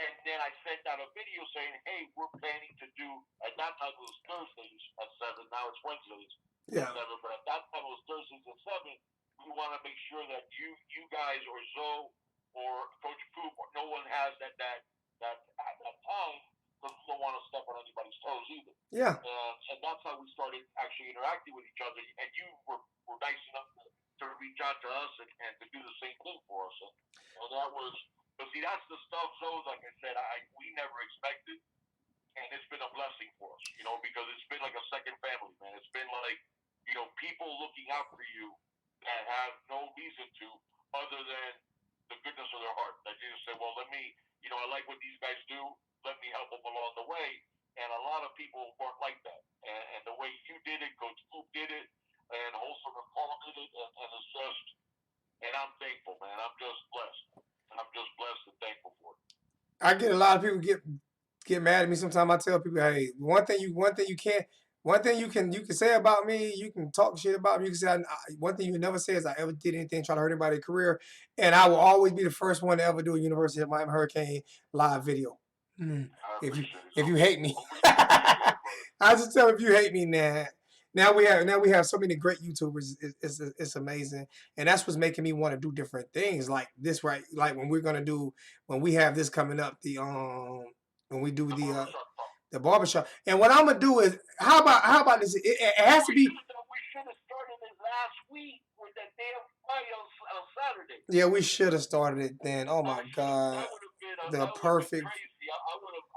And then I sent out a video saying, "Hey, we're planning to do." At that time it was Thursdays at 7. Now it's Wednesdays at 7. But at that time it was Thursdays at 7. We want to make sure that you guys or Zoe or Coach Coop or no one has that at that time, because we don't want to step on anybody's toes either. Yeah. And that's how we started actually interacting with each other. And you were nice enough to reach out to us and to do the same thing for us. And that was, but see, that's the stuff, Zoe, like I said, we never expected. And it's been a blessing for us, because it's been like a second family, man. It's been like, people looking out for you that have no reason to, other than the goodness of their heart. That you just say, well, let me, I like what these guys do. Let me help them along the way. And a lot of people weren't like that. And the way you did it, Coach Coop did it, and Wholesome and Paul did it, and it's just, and I'm thankful, man. I'm just blessed. I'm just blessed and thankful for it. I get a lot of people get mad at me sometimes. I tell people, hey, one thing you can say about me, you can talk shit about me. You can say one thing you never say is I ever did anything try to hurt anybody's career, and I will always be the first one to ever do a University of Miami Hurricane live video. If you hate me, I just tell if you hate me now. Now we have so many great YouTubers. It's amazing, and that's what's making me want to do different things like this. Right, like when we have this coming up, when we do the barbershop. And what I'm gonna do is, how about this? It has to be. We should have started it last week with that damn fight on Saturday. Yeah, we should have started it then. Oh my God, that would have been perfect. Crazy. I would have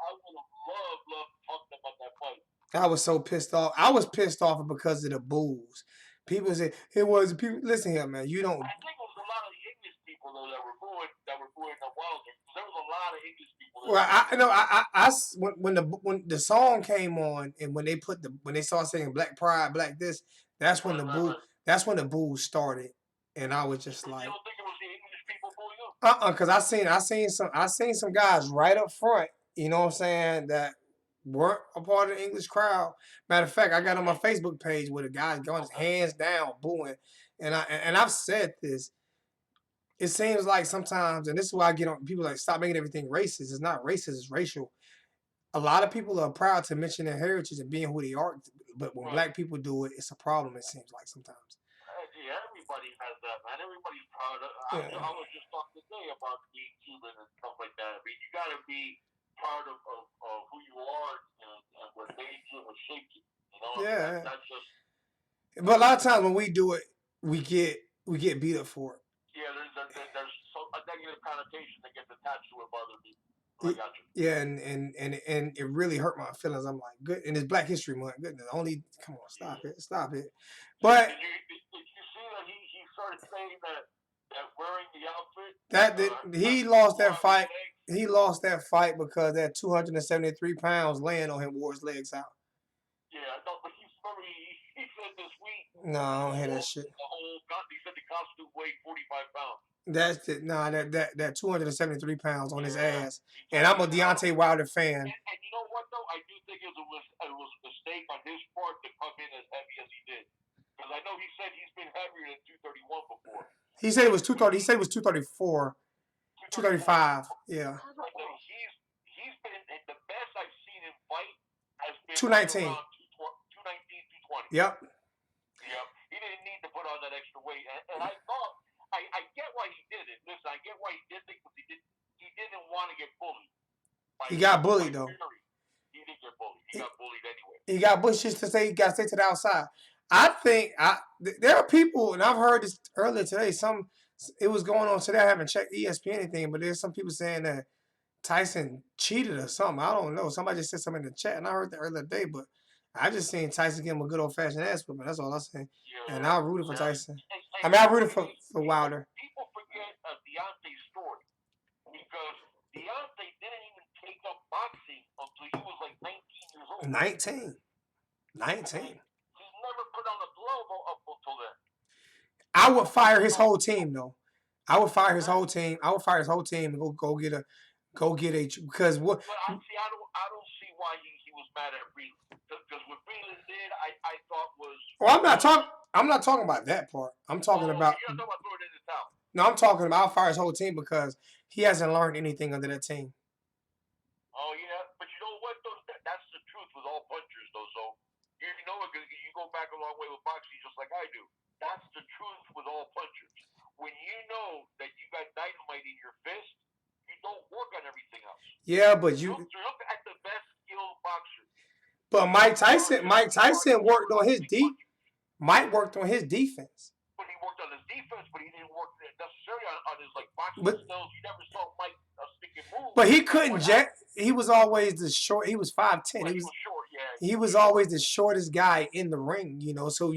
loved talking about that fight. I was so pissed off. I was pissed off because of the boos. People say it was people. Listen here, man. You don't. I think it was a lot of English people though that were booing the Wilder. There was a lot of English people. Well, I know. When the song came on and when they started saying Black Pride, Black this, that's when the boo. That's when the boos started, and I was just like, you don't think it was the English people booing you? because I seen some guys right up front. You know what I'm saying, that weren't a part of the English crowd. Matter of fact, I got on my Facebook page where the guys going his hands down booing, and I've said this. It seems like sometimes, and this is why I get on people like stop making everything racist. It's not racist; it's racial. A lot of people are proud to mention their heritage and being who they are, but when black people do it, it's a problem. It seems like sometimes. Yeah, everybody has that, man. Everybody's proud of. I was just talking today about being Cuban and stuff like that. I mean, you got to be proud of who you are and what made you, what shaped you. You know, Yeah. that's just. But a lot of times when we do it, we get beat up for it. Yeah, there's a negative connotation that gets attached to it by other people. I got you. Yeah, and it really hurt my feelings. I'm like, good, and it's Black History Month. Goodness, come on, stop it. But did you see that he started saying that wearing the outfit? He lost that fight. He lost that fight because that 273 pounds laying on him wore his legs out. Yeah, no, but he said this week. No, I don't hear that shit. He said the costume weighed 45 pounds. That's it. Nah, that 273 pounds on his ass. And I'm a Deontay Wilder fan. And you know what though? I do think it was a mistake on his part to come in as heavy as he did. Because I know he said he's been heavier than 231 before. He said it was 230. He said it was 234. 235. Yeah. He's been the best I've seen him fight has been 219. 220. Yep. He didn't need to put on that extra weight. And I thought I get why he did it. Listen, I get why he did it because he didn't want to get bullied. He got bullied though. He didn't get bullied. He got bullied anyway. He got bullied just to say he got to stay to the outside. I think there are people, and I've heard this earlier today. It was going on today. I haven't checked ESPN anything, but there's some people saying that Tyson cheated or something. I don't know. Somebody just said something in the chat, and I heard that earlier today, but I just seen Tyson give him a good old fashioned ass whipping. That's all I'm saying. Yeah, and I rooted for Tyson. I rooted for Wilder. People forget Deontay's story because Deontay didn't even take up boxing until he was like 19 years old. 19. He's never put on a glove up until then. I would fire his whole team though. I would fire his whole team. And go get a because what? But I don't see why he was mad at Breland. Because what Breland did, I thought was. Well, I'm not talking about that part. I'm talking about. You're talking about throwing it in the towel. No, I'm talking about I'll fire his whole team because he hasn't learned anything under that team. Oh yeah, but you know what though? That's the truth with all punchers though. So you know it because you go back a long way with boxing just like I do. That's the truth with all punchers. When you know that you got dynamite in your fist, you don't work on everything else. Yeah, but you look at the best skilled boxers. But Mike Tyson worked on his Mike worked on his defense. But he worked on his defense, but he didn't work necessarily on his like boxing skills. You never saw Mike stick and move. But he couldn't he was always the short. He was 5'10". He was short, yeah. He was always the shortest guy in the ring, you know. So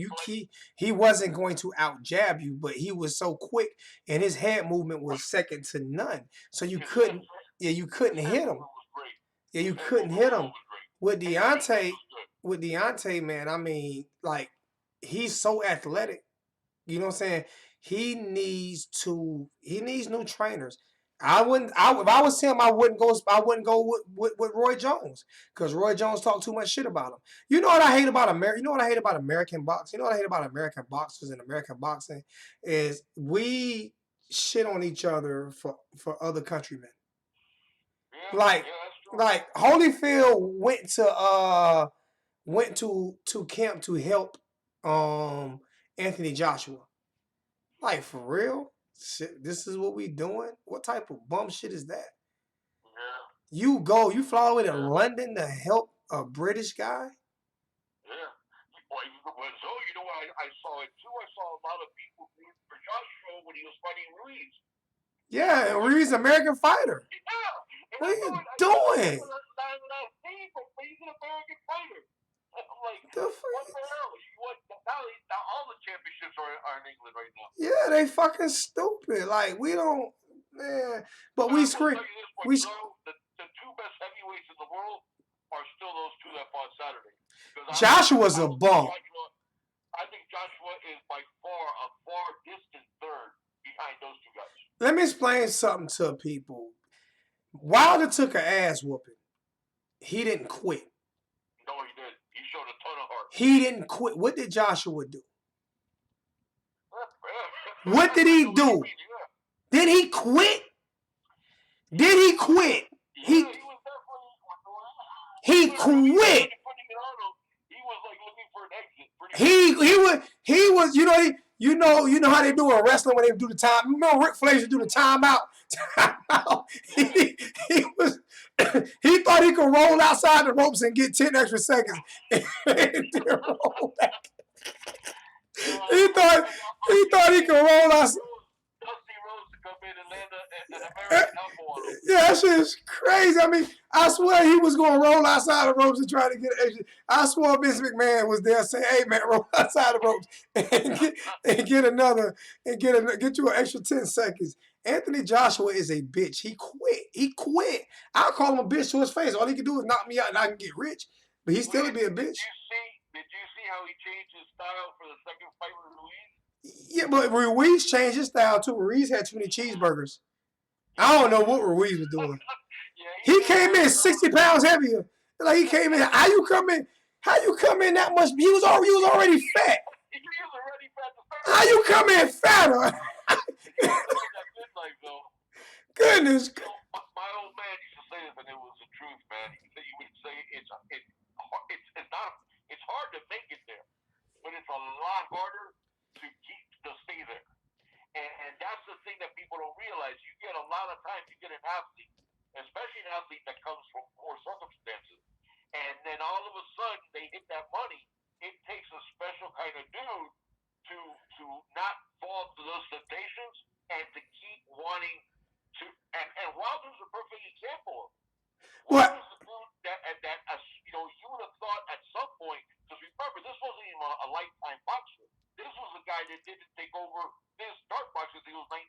he wasn't going to out jab you, but he was so quick and his head movement was second to none. So you couldn't hit him. Yeah, you couldn't hit him. With Deontay, man, I mean, like, he's so athletic. You know what I'm saying? He needs new trainers. If I was him, I wouldn't go with Roy Jones because Roy Jones talked too much shit about him. You know what I hate about America? You know what I hate about American boxing? You know what I hate about American boxers and American boxing is we shit on each other for other countrymen. Like Holyfield went to camp to help Anthony Joshua. Like, for real? Shit, this is what we doing? What type of bum shit is that? Yeah. You fly all the way to London to help a British guy? Yeah. So, you know what I saw it too? I saw a lot of people rooting for Joshua when he was fighting Ruiz. Yeah, and Ruiz, American fighter. Yeah. What are you doing? He's an American fighter. What the hell? Now all the championships are in England right now. Yeah, they fucking stupid. Like we don't, man. But we scream. The two best heavyweights in the world are still those two that fought Saturday. Joshua's a bum. I think Joshua is by far a far distant third behind those two guys. Let me explain something to people. Wilder took an ass whooping. He didn't quit. No, he did. He showed a ton of heart. He didn't quit. What did Joshua do? What did he do? Did he quit? Did he quit? He quit. He was you know how they do in wrestling when they do the time. Remember Ric Flair used to do the timeout. He thought he could roll outside the ropes and get 10 extra seconds. He thought he could roll outside. Yeah, that shit is crazy. I mean, I swear he was going to roll outside the ropes and try to get extra. I swore Vince McMahon was there saying, "Hey man, roll outside the ropes and get you an extra 10 seconds." Anthony Joshua is a bitch. He quit. I'll call him a bitch to his face. All he can do is knock me out and I can get rich. But he still be a bitch. Did you see how he changed his style for the second fight with Ruiz? Yeah, but Ruiz changed his style too. Ruiz had too many cheeseburgers. I don't know what Ruiz was doing. He came in 60 pounds heavier. Like he came in. How you come in that much? He was already fat. How you come in fatter? Goodness. My old man used to say this, and it was the truth, man. He would say it's hard to make it there, but it's a lot harder to stay there. And that's the thing that people don't realize. You get a lot of times, you get an athlete, especially an athlete that comes from poor circumstances, and then all of a sudden they hit that money. It takes a special kind of dude to not fall to those temptations and to keep wanting to. And Wilder's a perfect example. Wilder's the dude that you would have thought at some point, because remember, this wasn't even a lifetime boxer. This was a guy that didn't take over his start boxing until he was 19.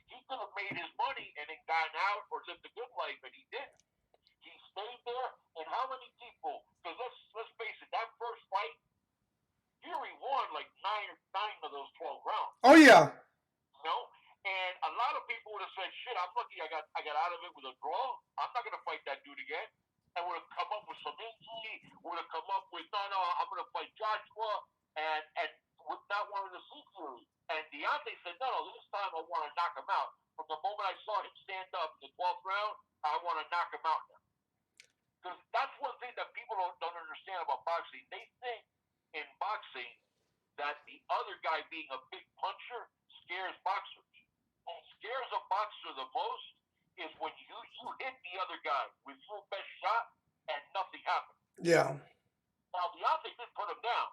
He could have made his money and then gotten out or lived a good life, and he didn't. He stayed there, and how many people? Because let's face it, that first fight, Fury won like 9 of those 12 rounds. Oh yeah. And a lot of people would have said, "Shit, I'm lucky I got out of it with a draw. I'm not gonna fight that dude again." And would have come up with some injury. Would have come up with, "No, I'm gonna fight Joshua," and would not want to see Fury. And Deontay said, "No, this time I want to knock him out. From the moment I saw him stand up in the 12th round, I want to knock him out now." Because that's one thing that people don't understand about boxing. They think in boxing that the other guy being a big puncher scares boxers. What scares a boxer the most is when you hit the other guy with your best shot and nothing happened. Yeah. Now, Deontay did put him down.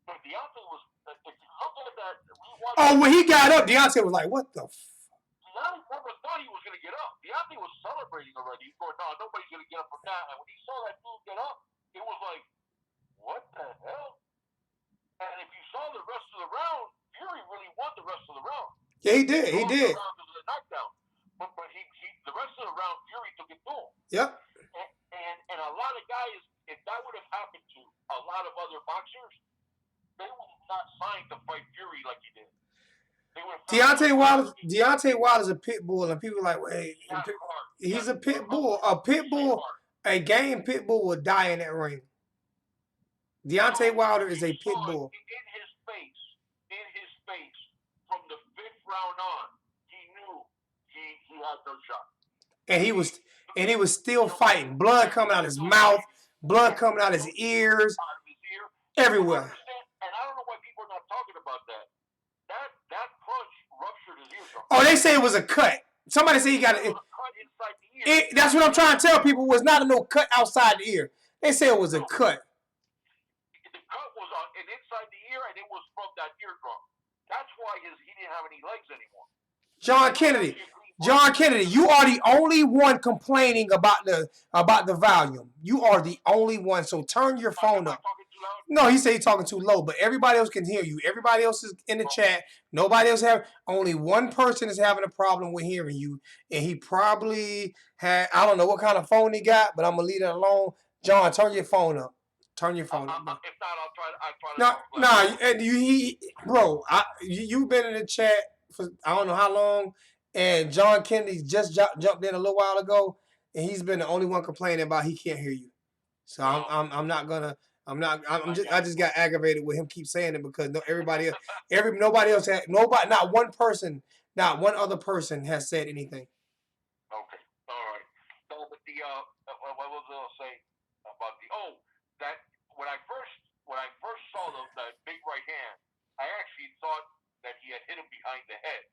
But Deontay was, if you look at that, when he got up, Deontay was like, "What the Deontay never thought he was going to get up. Deontay was celebrating already. He's going, "No, nobody's going to get up from that." And when he saw that dude get up, it was like, what the hell? And if you saw the rest of the round, Fury really won the rest of the round. Yeah, he did. He did. Knockdown. But the rest of the round, Fury took it to him. Yep. And a lot of guys, if that would have happened to a lot of other boxers, they would have not signed to fight Fury like he did. Deontay Wilder's a pit bull, and people are like, "Wait, he's a pit bull. A game pit bull will die in that ring." Deontay Wilder is a pit bull. In his face, from the 5th round on, he knew he had no shot. And he was still fighting. Blood coming out his mouth, blood coming out his ears, everywhere. And I don't know why people are not talking about that. That punch ruptured his eardrum. Oh, they say it was a cut. Somebody said he got it. A cut inside the ear. That's what I'm trying to tell people. It was not no cut outside the ear. They say it was a cut. The cut was inside the ear, and it was from that eardrum. That's why he didn't have any legs anymore. John Kennedy, you are the only one complaining about the volume. You are the only one. So turn your phone up. loud? No, he said he's talking too low, but everybody else can hear you. Everybody else is in the chat. Nobody else have. Only one person is having a problem with hearing you, and he probably had. I don't know what kind of phone he got, but I'm gonna leave that alone. John, turn your phone up. Turn your phone up. If not, I'll try to. No, no, and bro, you've been in the chat for I don't know how long, and John Kennedy just jumped in a little while ago, and he's been the only one complaining about he can't hear you. So I'm not gonna. I just got aggravated with him keep saying it because nobody else not one person, not one other person has said anything. Okay, all right. No, but what was I gonna say about that when I first saw the big right hand, I actually thought that he had hit him behind the head.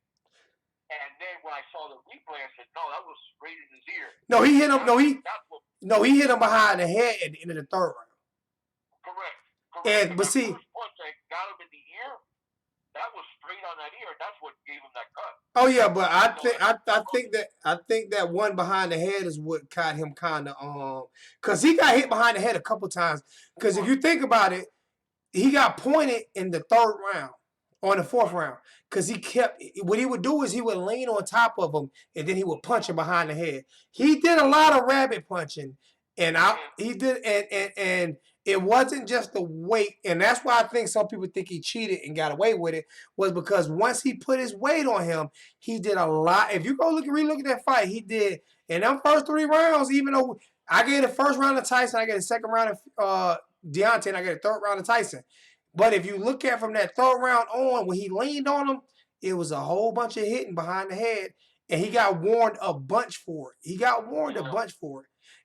And then when I saw the replay, I said, no, that was straight in his ear. No, he hit him. He hit him behind the head at the end of the third round. Correct. But see, first punch that got him in the ear, that was straight on that ear. That's what gave him that cut. Oh yeah, but I think that one behind the head is what caught him kind of because he got hit behind the head a couple times. Because if you think about it, he got pointed in the third round, on the fourth round, because what he would do is he would lean on top of him and then he would punch him behind the head. He did a lot of rabbit punching, and it wasn't just the weight, and that's why I think some people think he cheated and got away with it, was because once he put his weight on him, he did a lot. If you go relook at that fight, he did in them first 3 rounds, even though I gave the first round of Tyson, I gave the second round of Deontay, and I got a third round of Tyson. But if you look at from that third round on, when he leaned on him, it was a whole bunch of hitting behind the head, and he got warned a bunch for it.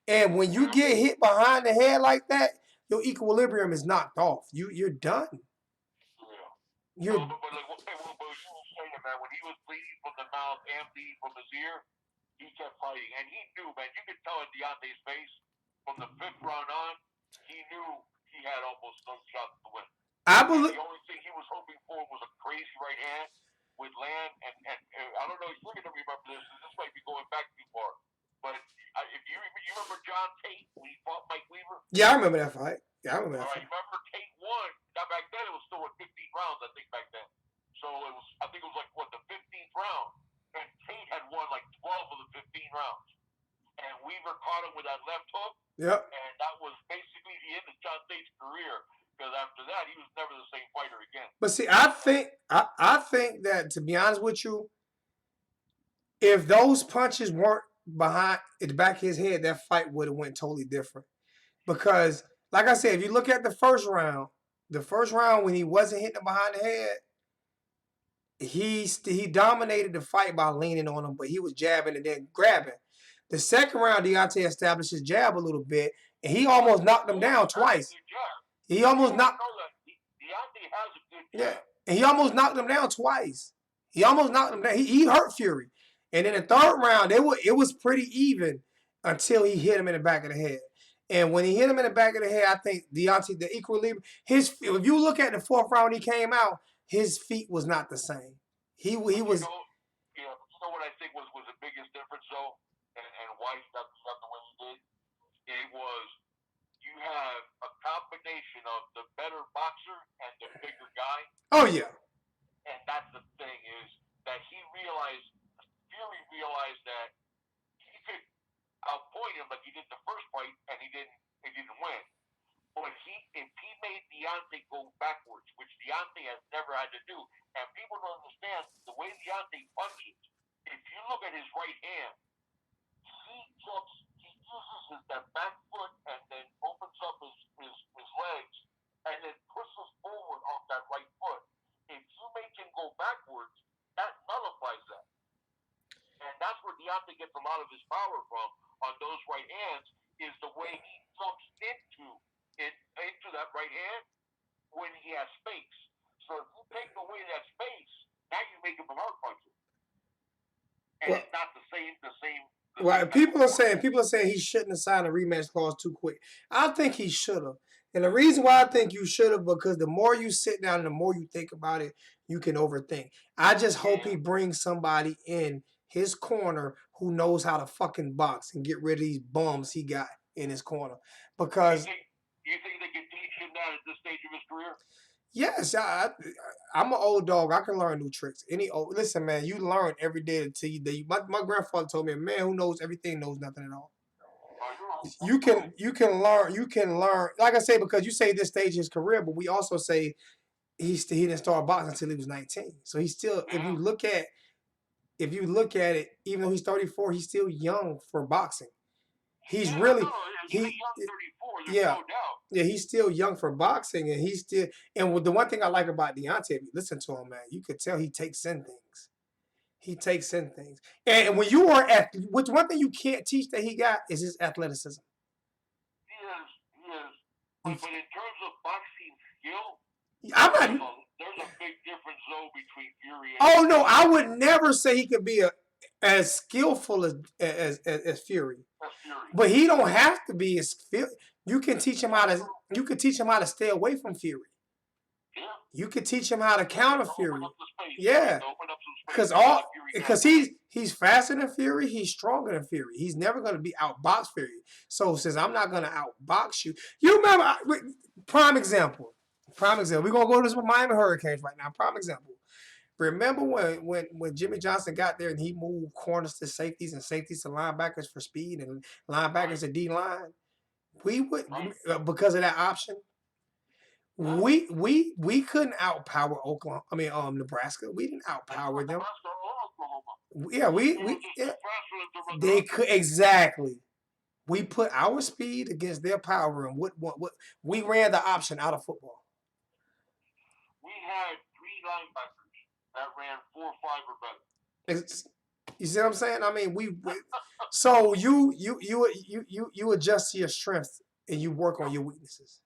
And when you get hit behind the head like that, your equilibrium is knocked off. You're done. Yeah. But you were saying, man, when he was bleeding from the mouth and bleeding from his ear, he kept fighting, and he knew, man. You could tell in Deontay's face from the 5th round on, he knew he had almost no shot to win. The only thing he was hoping for was a crazy right hand with land, and I don't know if you're going to remember this. This might be going back too far, but if you remember John Tate when he fought Mike Weaver? Yeah, I remember that fight. I remember Tate won. Now back then it was still at 15 rounds, I think back then. So I think it was like the 15th round, and Tate had won like 12 of the 15 rounds, and Weaver caught him with that left hook. Yep. And that was basically the end of John Tate's career. Because after that, he was never the same fighter again. But see, I think that, to be honest with you, if those punches weren't behind at the back of his head, that fight would have went totally different. Because, like I said, if you look at the first round when he wasn't hitting him behind the head, he dominated the fight by leaning on him, but he was jabbing and then grabbing. The second round, Deontay established his jab a little bit, and he almost knocked him down twice. He almost knocked. Deontay has a good jab. Yeah, and he almost knocked him down twice. He almost knocked him down. He hurt Fury, and in the third round, it was pretty even until he hit him in the back of the head. And when he hit him in the back of the head, I think Deontay, the equilibrium, if you look at the fourth round, he came out, his feet was not the same. He was. You know what I think was the biggest difference though, and why he got the way he did. It was. You have a combination of the better boxer and the bigger guy. Oh, yeah. And that's the thing is that Fury realized that he could outpoint him like he did the first fight, and he didn't win. But if he made Deontay go backwards, which Deontay has never had to do, and people don't understand the way Deontay punches, if you look at his right hand, he uses that back foot and then opens up his legs and then pushes forward off that right foot. If you make him go backwards, that nullifies that. And that's where Deontay gets a lot of his power from on those right hands, is the way he jumps into that right hand when he has space. So if you take away that space, now you make him a hard puncher. And it's not the same. Right, people are saying he shouldn't have signed a rematch clause too quick. I think he should have. And the reason why I think you should have, because the more you sit down and the more you think about it, you can overthink. I just hope he brings somebody in his corner who knows how to fucking box and get rid of these bums he got in his corner. Because you think they can teach him that that at this stage of his career? Yes, I'm an old dog. I can learn new tricks. Listen, man, you learn every day until you. My grandfather told me, a man who knows everything knows nothing at all. You can learn. Like I say, because you say this stage of his career, but we also say he didn't start boxing until he was 19. So he's still, if you look at it, even though he's 34, he's still young for boxing. He's Yeah, really no, he's a he young 34. There's yeah. no doubt. Yeah, he's still young for boxing, and he's still. And the one thing I like about Deontay, if you listen to him, man, you could tell he takes in things. He takes in things, and when you are at, which one thing you can't teach that he got is his athleticism. He is. You, But in terms of boxing skill, I'm there's not. a big difference though between Fury and. Oh no, I would never say he could be as skillful as Fury, That's Fury. but he don't have to be as. You can teach him how to. You can teach him how to stay away from Fury. Yeah. You could teach him how to counter Fury. Open up the space. Yeah. Open up some space. Because he's faster than Fury, he's stronger than Fury. He's never gonna be outbox Fury. So since I'm not gonna outbox you, you remember prime example. Prime example. We're gonna go to this Miami Hurricanes right now. Prime example. Remember when Jimmy Johnson got there and he moved corners to safeties and safeties to linebackers for speed and linebackers to D line? We would because of that option. We couldn't outpower Oklahoma. I mean, Nebraska. We didn't outpower them. Yeah, they could exactly. We put our speed against their power, and what we ran the option out of football. We had 3 linebackers that ran 4 or 5 or better. You see what I'm saying? I mean, so you adjust to your strengths and you work on your weaknesses.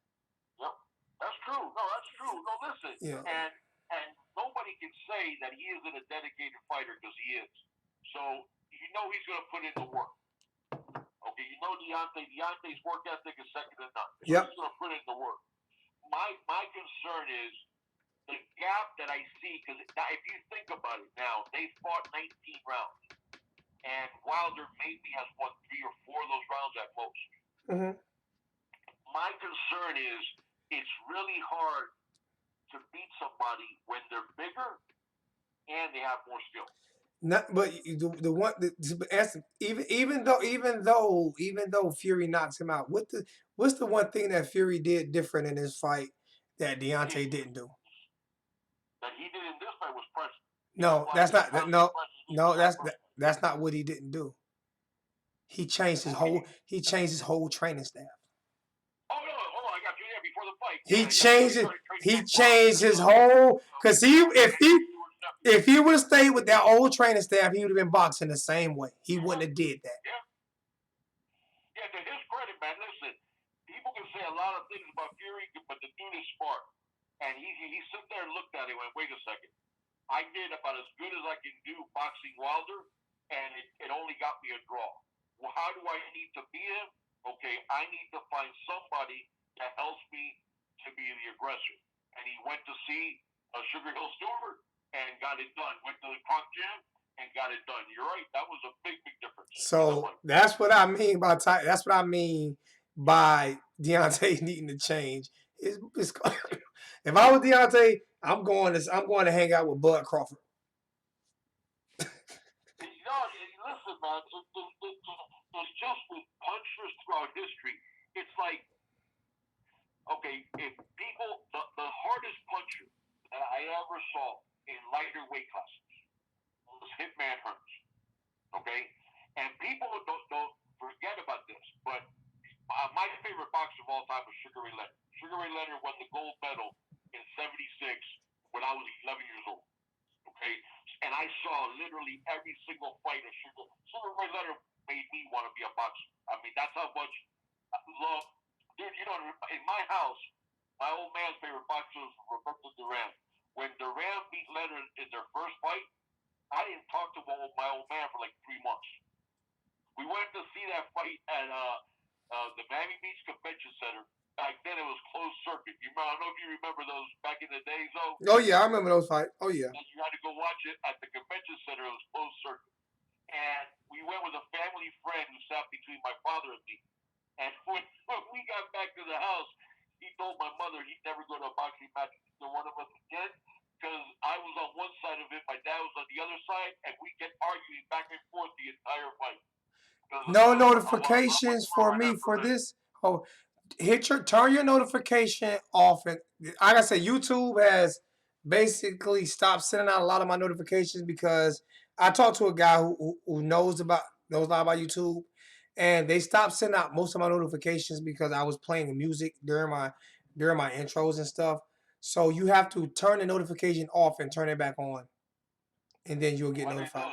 Yep, that's true. No, that's true. No, listen. Yeah. And nobody can say that he isn't a dedicated fighter because he is. So you know he's going to put in the work. Okay, you know Deontay's work ethic is second to none. Yep. He's going to put in the work. My concern is the gap that I see, because if you think about it now, they fought 19 rounds, and Wilder maybe has won 3 or 4 of those rounds at most. Mm-hmm. My concern is it's really hard to beat somebody when they're bigger and they have more skill. Not, but even though Fury knocks him out, what's the one thing that Fury did different in his fight that Deontay didn't do? That he did in this fight was pressure. No, that's not what he didn't do. He changed his whole training staff. Oh no! Hold on, I got you there before the fight. He changed his whole, because if he would have stayed with that old training staff, he would have been boxing the same way. He wouldn't have did that. Yeah, to his credit, man. Listen, people can say a lot of things about Fury, but the dude is smart, and he sat there and looked at it and went, "Wait a second, I did about as good as I can do boxing Wilder, and it only got me a draw. Well, how do I need to beat him? Okay, I need to find somebody that helps me to be the aggressor." And he went to see Sugar Hill Stewart and got it done. Went to the Crunk Gym and got it done. You're right. That was a big difference. So that's what I mean by that's what I mean by Deontay needing to change. If I was Deontay, I'm going to hang out with Bud Crawford. Listen, man. It's just with punchers throughout history. It's like, okay, if people, the hardest puncher that I ever saw in lighter weight classes was Hitman Hearns. Okay, and people don't forget about this, but my favorite boxer of all time was Sugar Ray Leonard. Sugar Ray Leonard won the gold medal in '76 when I was 11 years old. Okay, and I saw literally every single fight of Sugar Ray Leonard made me want to be a boxer. I mean, that's how much love. Dude, you know, in my house, my old man's favorite boxer was Roberto Duran. When Duran beat Leonard in their first fight, I didn't talk to my old man for like 3 months. We went to see that fight at the Miami Beach Convention Center. Back then, it was closed circuit. I don't know if you remember those back in the days, though. Oh yeah, I remember those fights. Oh yeah. And you had to go watch it at the convention center. It was closed circuit. And we went with a family friend who sat between my father and me. And when we got back to the house, he told my mother, brother, he'd never go to a boxing match with either one of us again because I was on one side of it, my dad was on the other side, and we kept arguing back and forth the entire fight. No I'm notifications for me for this. this. Oh, turn your notification off, and like I said, YouTube has basically stopped sending out a lot of my notifications because I talked to a guy who knows a lot about YouTube, and they stopped sending out most of my notifications because I was playing music during my intros and stuff. So you have to turn the notification off and turn it back on, and then you'll get notified.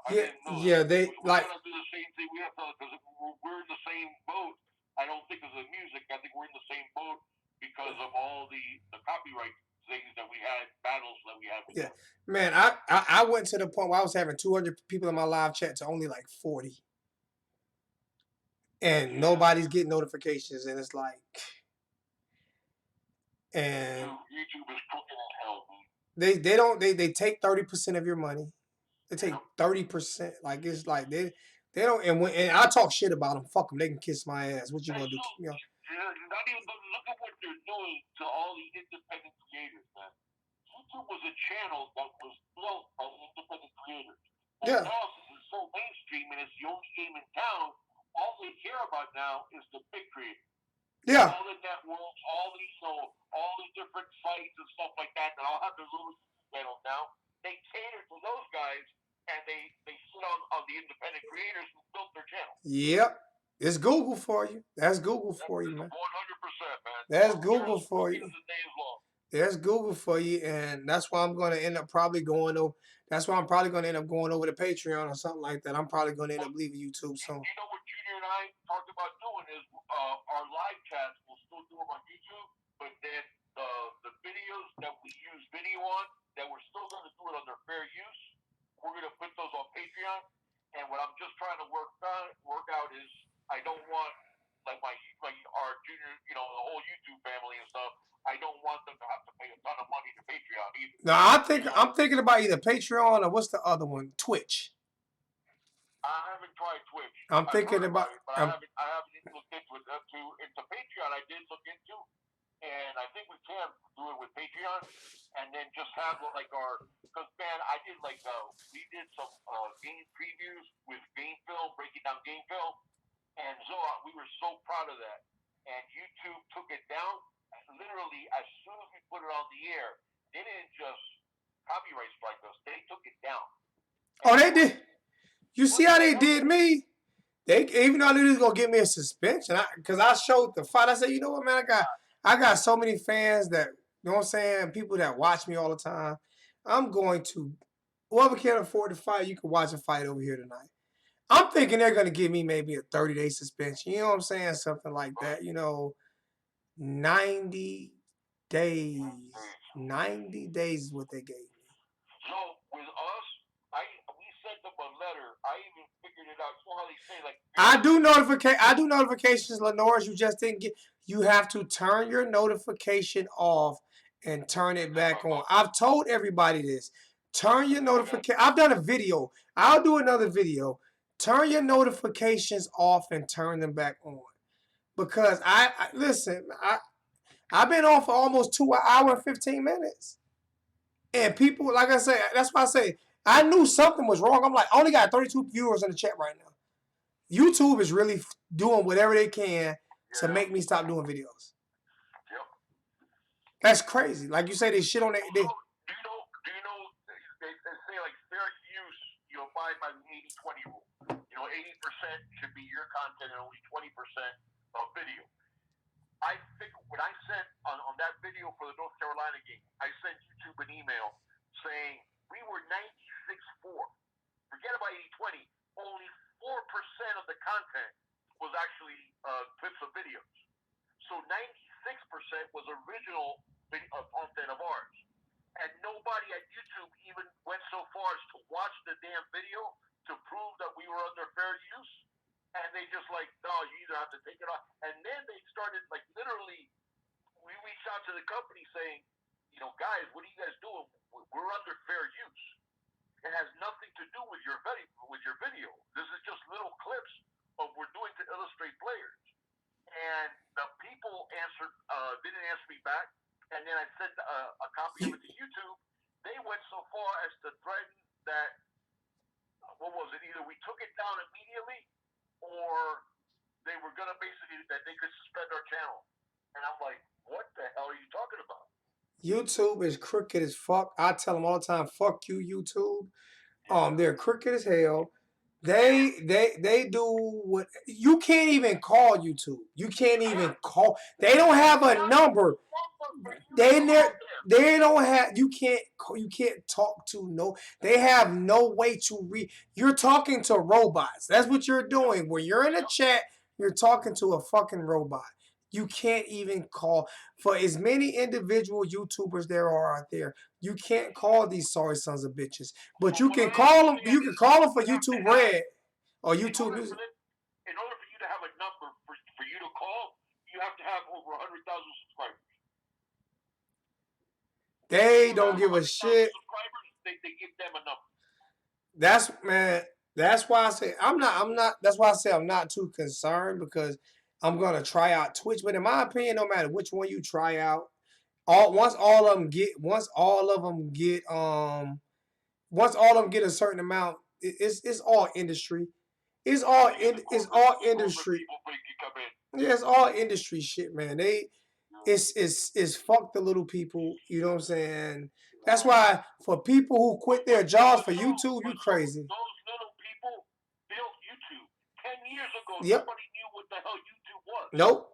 I Yeah, didn't know that. yeah, they We like gotta do the same thing. We have to because we're in the same boat. I don't think of the music. I think we're in the same boat because of all the copyright things that we had, battles that we had with yeah, them. man. I went to the point where I was having 200 people in my live chat to only like 40, and nobody's getting notifications, and it's like, and YouTube is cooking in hell, dude. they take 30% of your money. They take 30%. Like it's like they don't. And I talk shit about them. Fuck them. They can kiss my ass. What you gonna do? You know? Not even look at what they're doing to all the independent creators, man. YouTube was a channel that was built by independent creators. And Yeah. now since it's so mainstream and it's the only game in town, all they care about now is the big creators. Yeah. All the networks, all these different sites and stuff like that all have their little YouTube channels now. They cater to those guys and they sit on the independent creators who built their channel. Yep. It's Google for you. That's Google for you, man. 100%, man. That's Google for you. The day is long. There's Google for you, and that's why I'm going to end up probably going over. That's why I'm probably going to end up going over to Patreon or something like that. I'm probably going to end up leaving YouTube soon. You know what Junior and I talked about doing is our live chats. We'll still do them on YouTube, but then the videos that we use video on, that we're still going to do it under fair use. We're going to put those on Patreon. And what I'm just trying to work out is I don't want like our Junior, the whole YouTube family and stuff. I don't want them to have to pay a ton of money to Patreon either. No, I'm thinking about either Patreon or what's the other one? Twitch. I haven't tried Twitch. I'm thinking about it, but I haven't looked into it. Into Patreon, I did look into, and I think we can do it with Patreon, and then just have like because man, I did we did some game previews with Game Film, breaking down Game Film, and we were so proud of that, and YouTube took it down. Literally, as soon as we put it on the air, they didn't just copyright strike us; they took it down. Oh, they did. You see how they did me? They even though they was gonna give me a suspension, because I showed the fight. I said, you know what, man, I got so many fans that you know what I'm saying, people that watch me all the time. I'm going to whoever can afford to fight, you can watch a fight over here tonight. I'm thinking they're gonna give me maybe a 30-day suspension. You know what I'm saying? Something like that. 90 days. 90 days is what they gave me. So with us, we sent them a letter. I even figured it out. You know how they say I do notifications, Lenore. You just didn't get. You have to turn your notification off and turn it back on. I've told everybody this. Turn your notification. I've done a video. I'll do another video. Turn your notifications off and turn them back on. Because listen, I've been on for almost 2 hours and 15 minutes. And people, like I said, that's why I say, I knew something was wrong. I'm like, I only got 32 viewers in the chat right now. YouTube is really doing whatever they can to make me stop doing videos. Yep. That's crazy. Like you say, they shit on it. Do you know, they say like fair use, you abide by the 80-20 rule. 80% should be your content and only 20% of video. I think when I sent on that video for the North Carolina game, I sent YouTube an email saying we were 96-4. Forget about 80-20. Only 4% of the content was actually clips of videos. So 96% was original content of ours. And nobody at YouTube even went so far as to watch the damn video to prove that we were under fair use. And they just no, you either have to take it off. And then they started literally, we reached out to the company saying, guys, what are you guys doing? We're under fair use. It has nothing to do with your video. This is just little clips of we're doing to illustrate players. And the people didn't answer me back, and then I sent a copy of it to YouTube. They went so far as to threaten that what was it? Either we took it down immediately, or they were gonna basically that they could suspend our channel. And I'm like, what the hell are you talking about? YouTube is crooked as fuck. I tell them all the time, fuck you, YouTube. They're crooked as hell. They do what you can't even call YouTube. You can't even call. They don't have a number. They don't have. You can't talk to no. They have no way to read. You're talking to robots. That's what you're doing. When you're in a chat, you're talking to a fucking robot. You can't even call for as many individual YouTubers there are out there. You can't call these sorry sons of bitches, but you can call them. You can call them for YouTube Red or YouTube Music. In order for you to have a number for you to call, you have to have over 100,000 subscribers. They don't give a shit. They give them a number. That's why I say I'm not. That's why I say I'm not too concerned because I'm gonna try out Twitch. But in my opinion, no matter which one you try out, once all of them get a certain amount, it's all industry. It's all industry. Yeah, it's all industry shit, man. It's fuck the little people. You know what I'm saying? That's why for people who quit their jobs for YouTube, you crazy. Those little people built YouTube 10 years ago. Yep. Nobody knew what the hell YouTube was. Nope.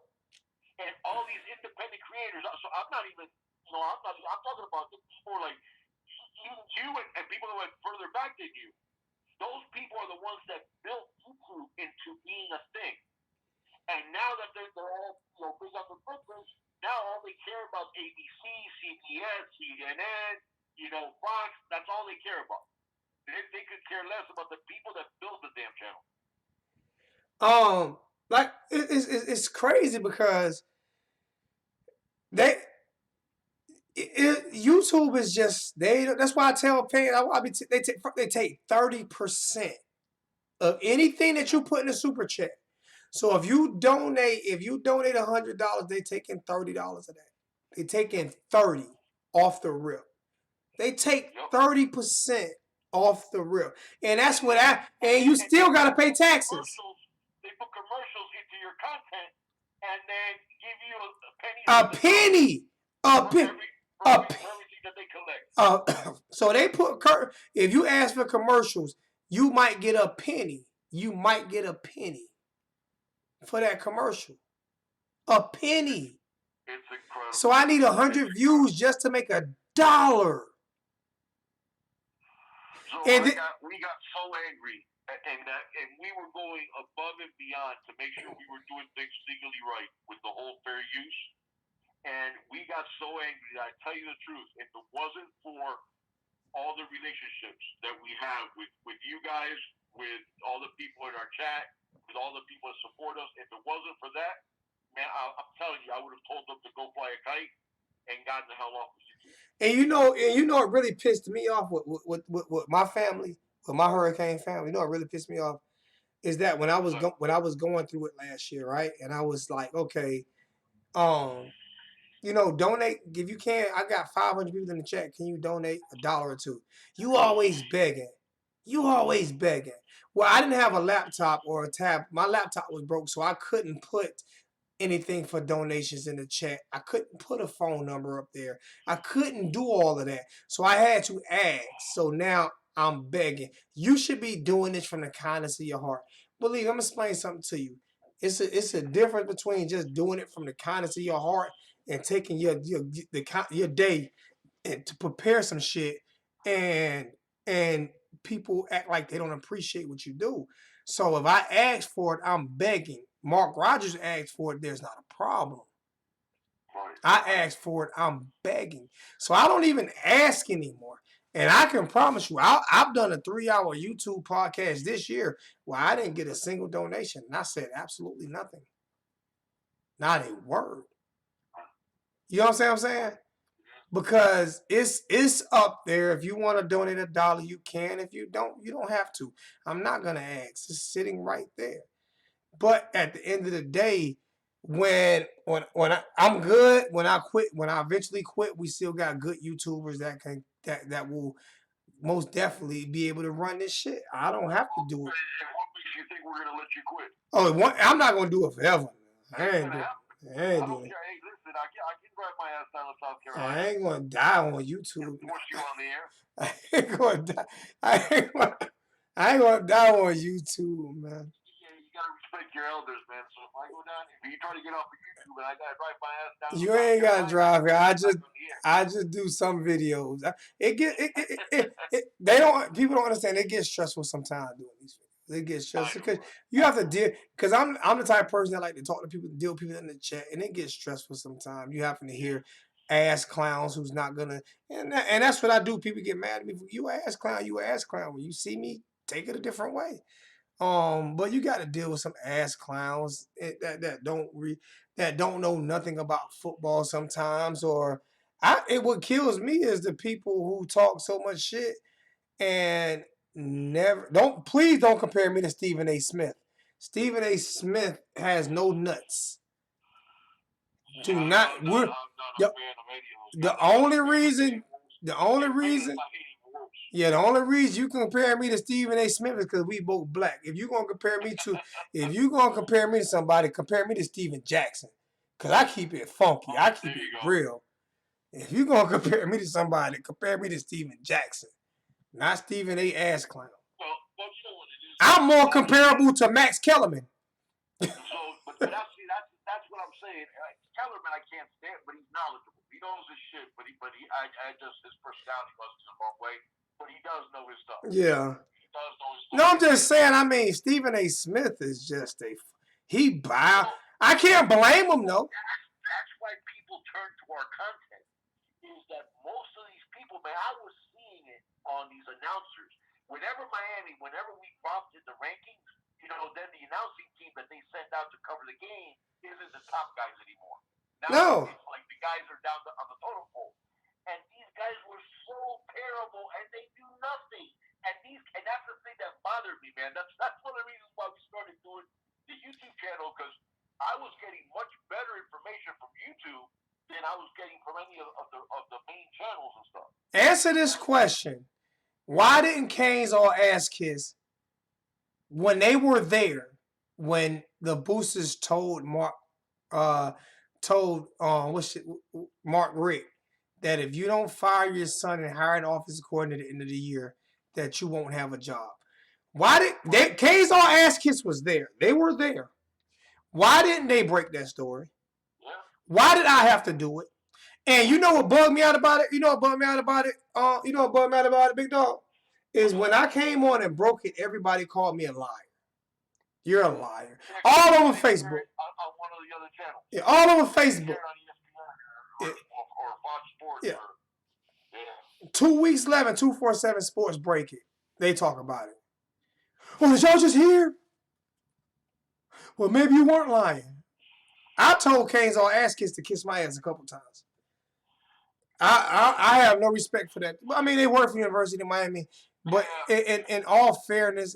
And all these independent creators. So I'm not even. I'm talking about the people like you and people that went further back than you. Those people are the ones that built YouTube into being a thing. And now that they're all big on the footprints, now all they care about ABC, CBS, CNN, Fox. That's all they care about. They could care less about the people that built the damn channel. Like it's crazy because YouTube is just that's why I tell fans they take 30% of anything that you put in a super chat. So if you donate $100, they taking $30 of that. They taking 30 off the rip. They take 30% off the rip, and that's what and you still gotta pay taxes. They put commercials into your content and then give you a penny everything that they collect. So they put if you ask for commercials, you might get a penny. You might get a penny for that commercial. A penny. It's incredible. So I need 100 views just to make $1. So we got so angry, and we were going above and beyond to make sure we were doing things legally right with the whole fair use. And we got so angry that I tell you the truth, if it wasn't for all the relationships that we have with you guys, with all the people in our chat, with all the people that support us, if it wasn't for that, man, I'm telling you, I would have told them to go fly a kite and gotten the hell off of YouTube. And you know it really pissed me off with my family, with my hurricane family. You know what really pissed me off is that when I was going through it last year, right? And I was like, okay, donate if you can. I got 500 people in the chat. Can you donate $1 or $2? You always begging. Well, I didn't have a laptop or a tab. My laptop was broke, so I couldn't put anything for donations in the chat. I couldn't put a phone number up there. I couldn't do all of that. So I had to ask. So now I'm begging. You should be doing this from the kindness of your heart. Believe, I'm going to explain something to you. It's a difference between just doing it from the kindness of your heart and taking your day and to prepare some shit and people act like they don't appreciate what you do. So if I ask for it, I'm begging. Mark Rogers asked for it, there's not a problem. I asked for it, I'm begging. So I don't even ask anymore. And I can promise you, I've done a 3-hour YouTube podcast this year where I didn't get a single donation. And I said absolutely nothing. Not a word. You know what I'm saying? Because it's up there. If you want to donate $1, you can. If you don't have to. I'm not going to ask. It's sitting right there. But at the end of the day, I'm good. When I quit, when I eventually quit, we still got good YouTubers that will most definitely be able to run this shit. I don't have to do it. And what makes you think we're gonna let you quit? Oh, I'm not gonna do it forever. I It's ain't gonna doing. happen. I I ain't don't doing. care. Hey, listen, I can drive my ass down to South I Carolina ain't gonna die on and YouTube. force you on the air. I ain't gonna die. I ain't gonna die on YouTube, man. Yeah, you gotta respect your elders, man. So if I go down, if you try to get off of YouTube and I gotta drive my ass down to You South ain't gotta Carolina, drive here. I'm back on the air. I just do some videos. They don't. People don't understand. It gets stressful sometimes doing these videos. It gets stressful because you have to deal. Because I'm the type of person that like to talk to people, deal with people in the chat, and it gets stressful sometimes. You happen to hear ass clowns who's not gonna, and that's what I do. People get mad at me. You ass clown. You ass clown. When you see me, take it a different way. But you got to deal with some ass clowns that don't know nothing about football sometimes. What kills me is the people who talk so much shit and please don't compare me to Stephen A. Smith. Stephen A. Smith has no nuts. Do not. I'm not a fan of any of those The only reason. The only reason. Yeah, the only reason you compare me to Stephen A. Smith is because we both black. If you gonna compare me to somebody, compare me to Steven Jackson. Cause I keep it funky. I keep it real. If you gonna compare me to somebody, compare me to Steven Jackson, not Stephen A. Ass Clown. Well, you know what it is. I'm more comparable to Max Kellerman. But that's what I'm saying. Kellerman, I can't stand, but he's knowledgeable. He knows his shit, I just his personality wasn't the wrong way. But he does know his stuff. Yeah. He does know his stuff. No, I'm just saying. I mean, Stephen A. Smith is just he bow. I can't blame him though. That's why people turn to our content. Is that most of these people, man? I was seeing it on these announcers. Whenever we dropped in the rankings, then the announcing team that they send out to cover the game isn't the top guys anymore. Now it's like the guys are down on the totem pole. And these guys were so terrible, and they do nothing. And that's the thing that bothered me, man. That's one of the reasons why we started doing the YouTube channel, because I was getting much better information from YouTube than I was getting from any of the main channels and stuff. Answer this question: why didn't Canes all ass kiss when they were there? When the boosters told Mark Richt that if you don't fire your son and hire an office coordinator at the end of the year, that you won't have a job. Why did Canes all ass kiss was there? They were there. Why didn't they break that story? Yeah. Why did I have to do it? And you know what bugged me out about it? You know what bugged me out about it, big dog? Is when I came on and broke it, everybody called me a liar. You're a liar. All over Facebook. On one of the other channels. Yeah, all over Facebook. Or Fox Sports. Yeah. 2 weeks 11, 247 Sports break it. They talk about it. Well, did y'all just hear? Well, maybe you weren't lying. I told Canes all ass kiss to kiss my ass a couple times. I have no respect for that. I mean, they work for University of Miami, but in all fairness,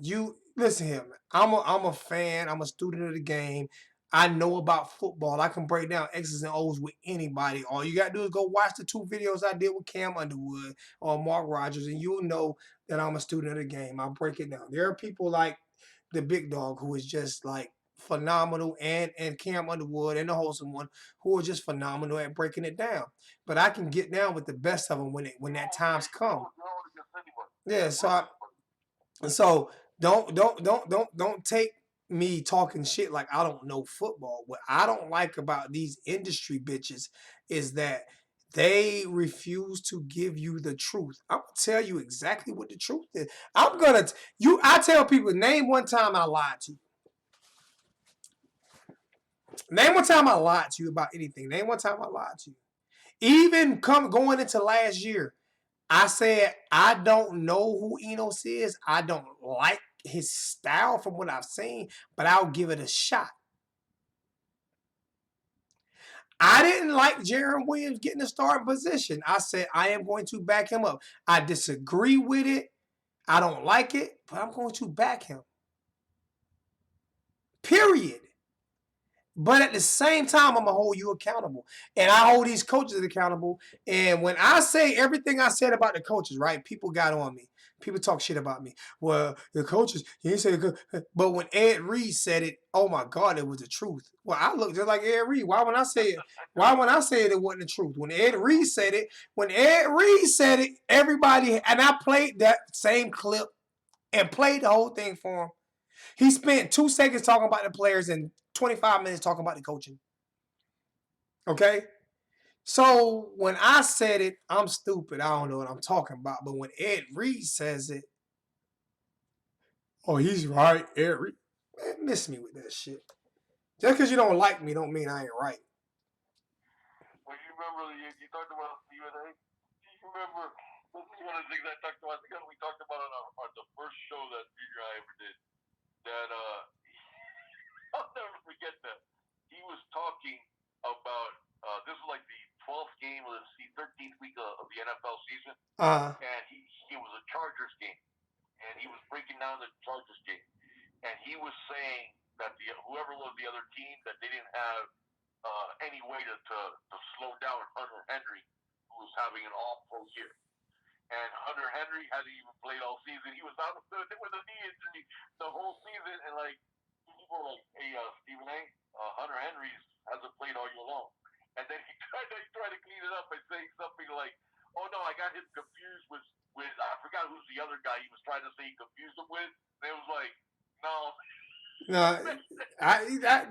you listen here, man. I'm a fan. I'm a student of the game. I know about football. I can break down X's and O's with anybody. All you gotta do is go watch the 2 videos I did with Cam Underwood or Mark Rogers, and you'll know that I'm a student of the game. I'll break it down. There are people like the big dog who is just like phenomenal, and Cam Underwood and the wholesome one who are just phenomenal at breaking it down. But I can get down with the best of them when that time's come. Yeah, so don't take me talking shit like I don't know football. What I don't like about these industry bitches is that they refuse to give you the truth. I'm gonna tell you exactly what the truth is. I tell people, name one time I lied to you. Name one time I lied to you about anything. Name one time I lied to you. Even going into last year, I said I don't know who Enos is. I don't like his style from what I've seen, but I'll give it a shot. I didn't like Jarren Williams getting the starting position. I said I am going to back him up. I disagree with it. I don't like it, but I'm going to back him. Period. But at the same time, I'm going to hold you accountable. And I hold these coaches accountable. And when I say everything I said about the coaches, right, people got on me. People talk shit about me. Well, the coaches, you didn't say the coach. But when Ed Reed said it, oh my God, it was the truth. Well, I look just like Ed Reed. Why when I say it? Why when I say it wasn't the truth? When Ed Reed said it, everybody, and I played that same clip and played the whole thing for him. He spent 2 seconds talking about the players and 25 minutes talking about the coaching. Okay? So when I said it, I'm stupid. I don't know what I'm talking about. But when Ed Reed says it, oh, he's right, Ed Reed. Man, miss me with that shit. Just because you don't like me don't mean I ain't right. Well, you remember you talked about Stephen A. You remember this is one of the things I talked about. I think we talked about on the first show that Peter and I ever did. That I'll never forget that he was talking about this was like the 12th game of the 13th week of the NFL season, and it was a Chargers game, and he was breaking down the Chargers game, and he was saying that whoever was the other team that they didn't have any way to slow down Hunter Henry, who was having an all-pro year. And Hunter Henry hadn't even played all season. He was out with a knee injury the whole season. And like people were like, "Hey, Stephen A. Hunter Henry hasn't played all year long." And then he tried to clean it up by saying something like, "Oh no, I got him confused with I forgot who's the other guy he was trying to say he confused him with." And it was like, no. No,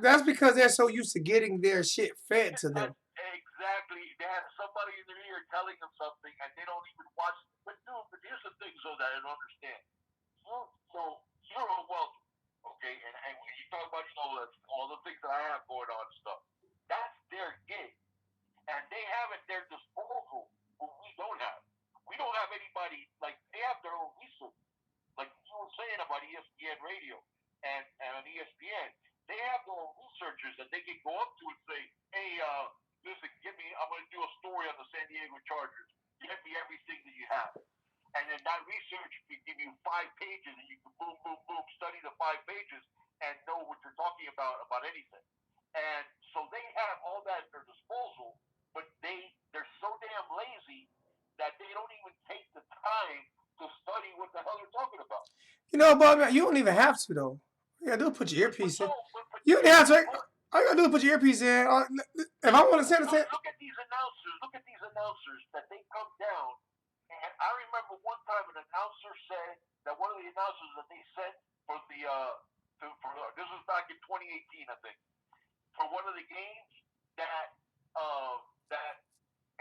that's because they're so used to getting their shit fed to them. Exactly. They have somebody in their ear telling them something, and they don't even watch. But here's the thing, so that I don't understand. You're a welcome, okay? And when you talk about, all the things that I have going on and stuff, that's their gig, and they have at their disposal what we don't have. We don't have anybody like they have their own research, like you were saying about ESPN Radio and on ESPN. They have their own researchers that they can go up to and say, "Hey, listen, I'm going to do a story on the San Diego Chargers. Get me everything that you have." And then that research can give you 5 pages, and you can boom, boom, boom, study the 5 pages and know what you're talking about anything. And so they have all that at their disposal, but they're so damn lazy that they don't even take the time to study what the hell they're talking about. Bob, you don't even have to, though. You gotta do is put your earpiece in. You don't have to. All you gotta do is put your earpiece in. If I want to send it, look at these announcers. Look at these announcers that they come down. And I remember one time an announcer said that one of the announcers that they sent for this was back in 2018, I think, for one of the games that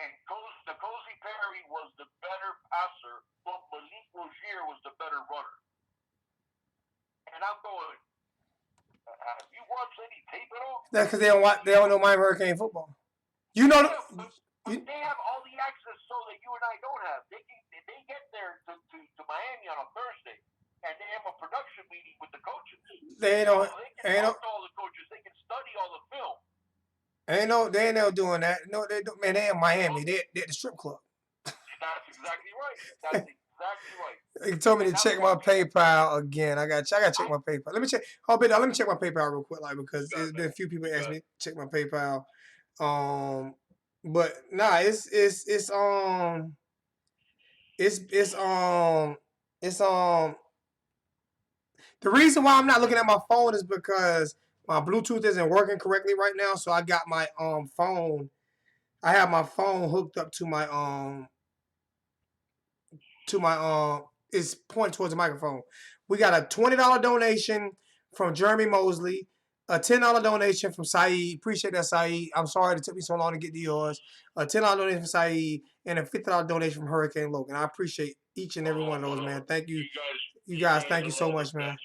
N'Kosi Perry was the better passer, but Malik Rozier was the better runner. And I'm going, have you watched any tape at all? That's because they don't know Miami Hurricane football. You know. But they have all the access so that you and I don't have. They get there to Miami on a Thursday, and they have a production meeting with the coaches. They don't. They can talk to all the coaches. They can study all the film. They ain't no doing that. No, they don't. Man, they in Miami. They're at the strip club. That's exactly right. That's exactly right. They told me to check my PayPal again. I got to check my PayPal. Let me check. Let me check my PayPal real quick, because there's been a few people ask me to check my PayPal. But nah, it's the reason why I'm not looking at my phone is because my Bluetooth isn't working correctly right now. So I got my phone. I have my phone hooked up to my it's pointing towards the microphone. We got a $20 donation from Jeremy Mosley, a $10 donation from Saeed. Appreciate that, Saeed. I'm sorry it took me so long to get to yours. A $10 donation from Saeed and a $50 donation from Hurricane Logan. I appreciate each and every one of those, man. Thank you. You guys, thank you so much, man.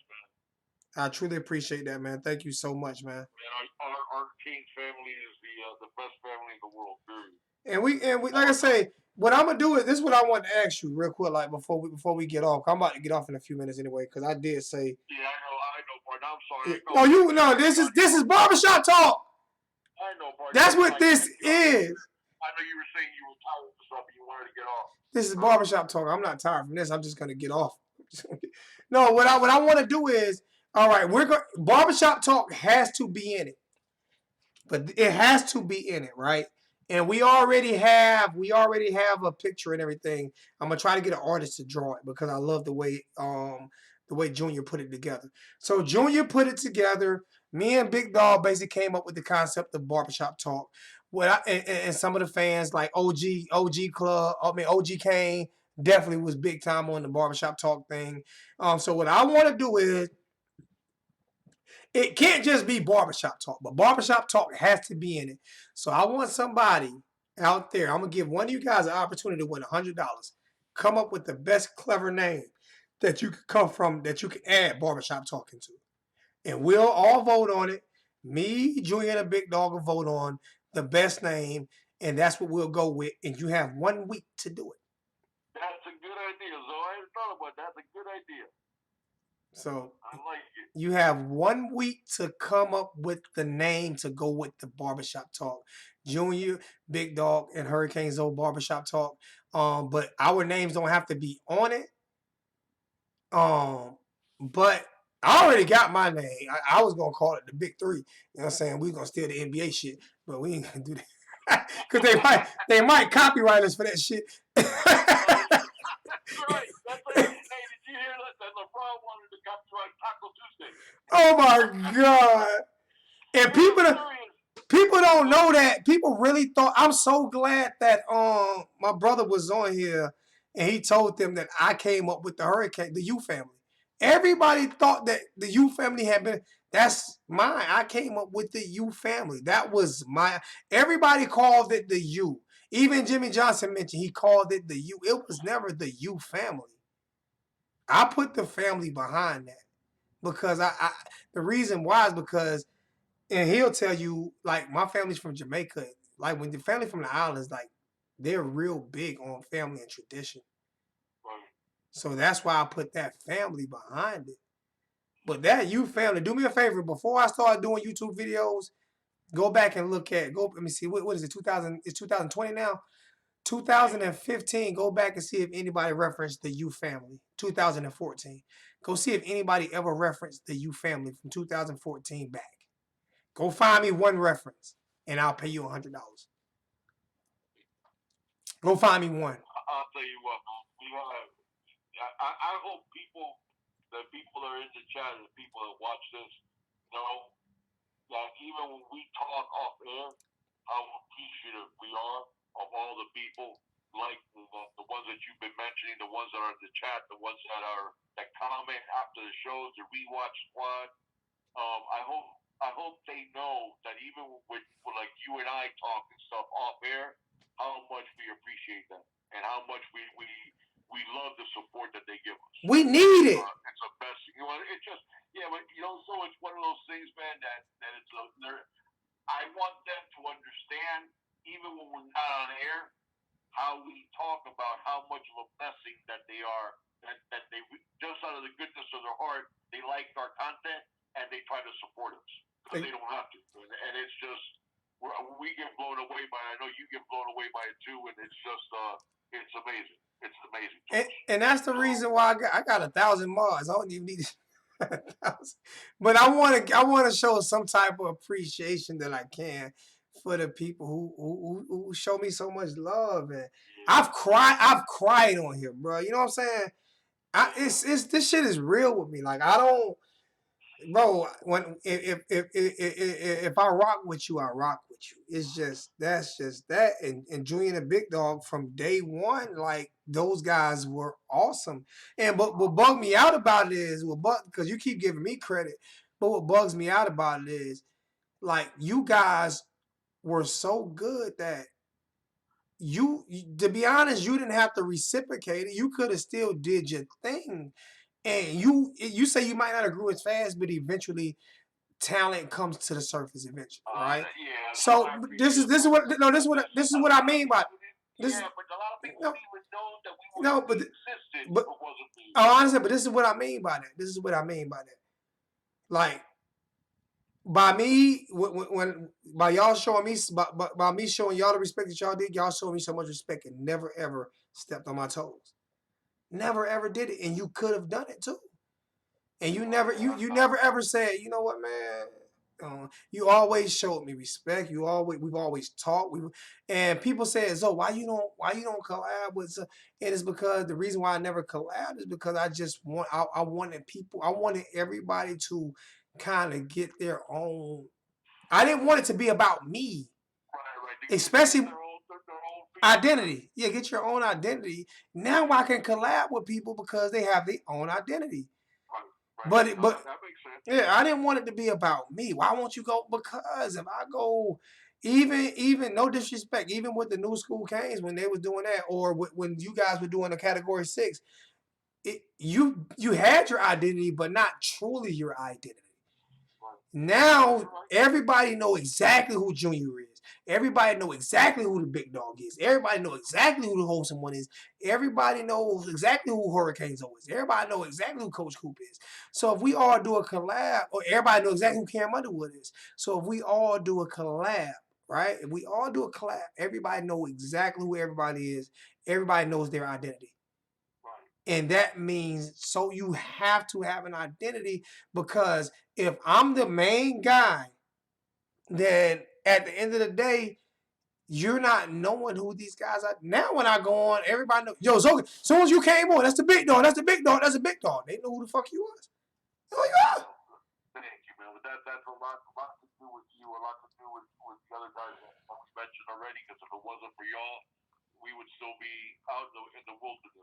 I truly appreciate that, man. Thank you so much, man. Man, our Kings family is the best family in the world, period. And we like I say, what I'm gonna do is this is what I want to ask you real quick, like before we get off. I'm about to get off in a few minutes anyway, because I did say. Yeah, I know, partner. I'm sorry. This is barbershop talk. I know, partner. That's what this is. I know you were saying you were tired of stuff and you wanted to get off. This is barbershop talk. I'm not tired from this. I'm just gonna get off. No, what I want to do is, all right, barbershop talk has to be in it. but it has to be in it, right? And we already have a picture and everything. I'm gonna try to get an artist to draw it because I love the way Junior put it together. So Junior put it together. Me and Big Dog basically came up with the concept of barbershop talk. And some of the fans like OG Club, I mean OG Kane definitely was big time on the barbershop talk thing. So what I want to do is it can't just be barbershop talk, but barbershop talk has to be in it. So I want somebody out there. I'm gonna give one of you guys an opportunity to win $100. Come up with the best clever name that you could come from that you can add barbershop talking to, and we'll all vote on it. Me, Junior, and a Big Dog will vote on the best name, and that's what we'll go with. And you have 1 week to do it. That's a good idea, Zo. I hadn't thought about that. That's a good idea. So I like it. you have 1 week to come up with the name to go with the barbershop talk. Junior, Big Dog, and Hurricane Zoe barbershop talk. But our names don't have to be on it. But I already got my name. I was gonna call it the Big Three. You know what I'm saying? We gonna steal the NBA shit, but we ain't gonna do that. Cause they might copyright us for that shit. That's right. That's like, hey, did you hear that LeBron wanted to copyright Taco Tuesday? Oh my god! And people don't know that. People really thought. I'm so glad that my brother was on here and he told them that I came up with the U family. Everybody thought that the U family had been. That's mine. I came up with the U family. That was my. Everybody called it the U. Even Jimmy Johnson mentioned he called it the U. It was never the U family. I put the family behind that because the reason why is because and he'll tell you like my family's from Jamaica. Like when the family from the islands, like they're real big on family and tradition. So that's why I put that family behind it. But that you family, do me a favor before I start doing YouTube videos. Go back and look at Let me see what is it 2000? It's 2020 now. 2015. Go back and see if anybody referenced the U family. 2014. Go see if anybody ever referenced the U family from 2014 back. Go find me one reference, and I'll pay you $100. Go find me one. I'll tell you what, we have. I hope people that are in the chat and the people that watch this know that even when we talk off air, how appreciative we are of all the people like the ones that you've been mentioning, the ones that are in the chat, the ones that comment after the shows, the rewatch squad. I hope they know that even with like you and I talk and stuff off air, how much we appreciate them and how much we love the support that they give us. We need it. It's the best. It's just but so it's one of those things, man. That it's I want them to understand, even when we're not on air, how we talk about how much of a blessing that they are. That they just out of the goodness of their heart, they like our content and they try to support us because they don't have to. And it's just we get blown away by it. I know you get blown away by it too, and it's just it's amazing. It's amazing. And that's the reason why I got 1,000 mods. I don't even need 1,000. But I want to show some type of appreciation that I can for the people who show me so much love. And I've cried on here, bro. You know what I'm saying? This shit is real with me. Like I don't, bro. If I rock with you, I rock with you. It's just that's just that. And Junior and the Big Dog from day one, like those guys were awesome. And but what bugged me out about it is because you keep giving me credit, but what bugs me out about it is like you guys were so good that to be honest, you didn't have to reciprocate it. You could have still did your thing. And you say you might not have grew as fast, but eventually talent comes to the surface eventually, right? Yeah. So this is what I mean by this. Yeah, but a lot of people don't even know that we existed. But honestly, but this is what I mean by that. This is what I mean by that. Like by me, by y'all showing me, by me showing y'all the respect that y'all did, y'all showed me so much respect and never ever stepped on my toes. Never ever did it, and you could have done it too. And you never ever said, you know what, man? You always showed me respect. We've always talked. And people say, "So why you don't collab with?" And it's because the reason why I never collab is because I wanted everybody to kind of get their own. I didn't want it to be about me, Right. especially Their own identity. Yeah, get your own identity. Now I can collab with people because they have their own identity. Right. But That makes sense. yeah, I didn't want it to be about me. Why won't you go? Because if I go, even no disrespect, even with the New School Canes when they was doing that, or when you guys were doing the Category 6, you had your identity, but not truly your identity. Now everybody know exactly who Junior is. Everybody know exactly who the big dog is. Everybody know exactly who the wholesome one is. Everybody knows exactly who Hurricane Zo is. Everybody know exactly who Coach Coop is. So if we all do a collab, or everybody know exactly who Cam Underwood is. So if we all do a collab, right? If we all do a collab, everybody know exactly who everybody is. Everybody knows their identity. And that means, so you have to have an identity, because if I'm the main guy, then at the end of the day, you're not knowing who these guys are. Now when I go on, everybody knows. Yo, Zogan, as soon as you came on, that's the big dog. That's the big dog. That's the big dog. They know who the fuck you was. Who you are. Thank you, man. That's a lot to do with you, a lot to do with the other guys that we mentioned already. Because if it wasn't for y'all, we would still be out in the wilderness.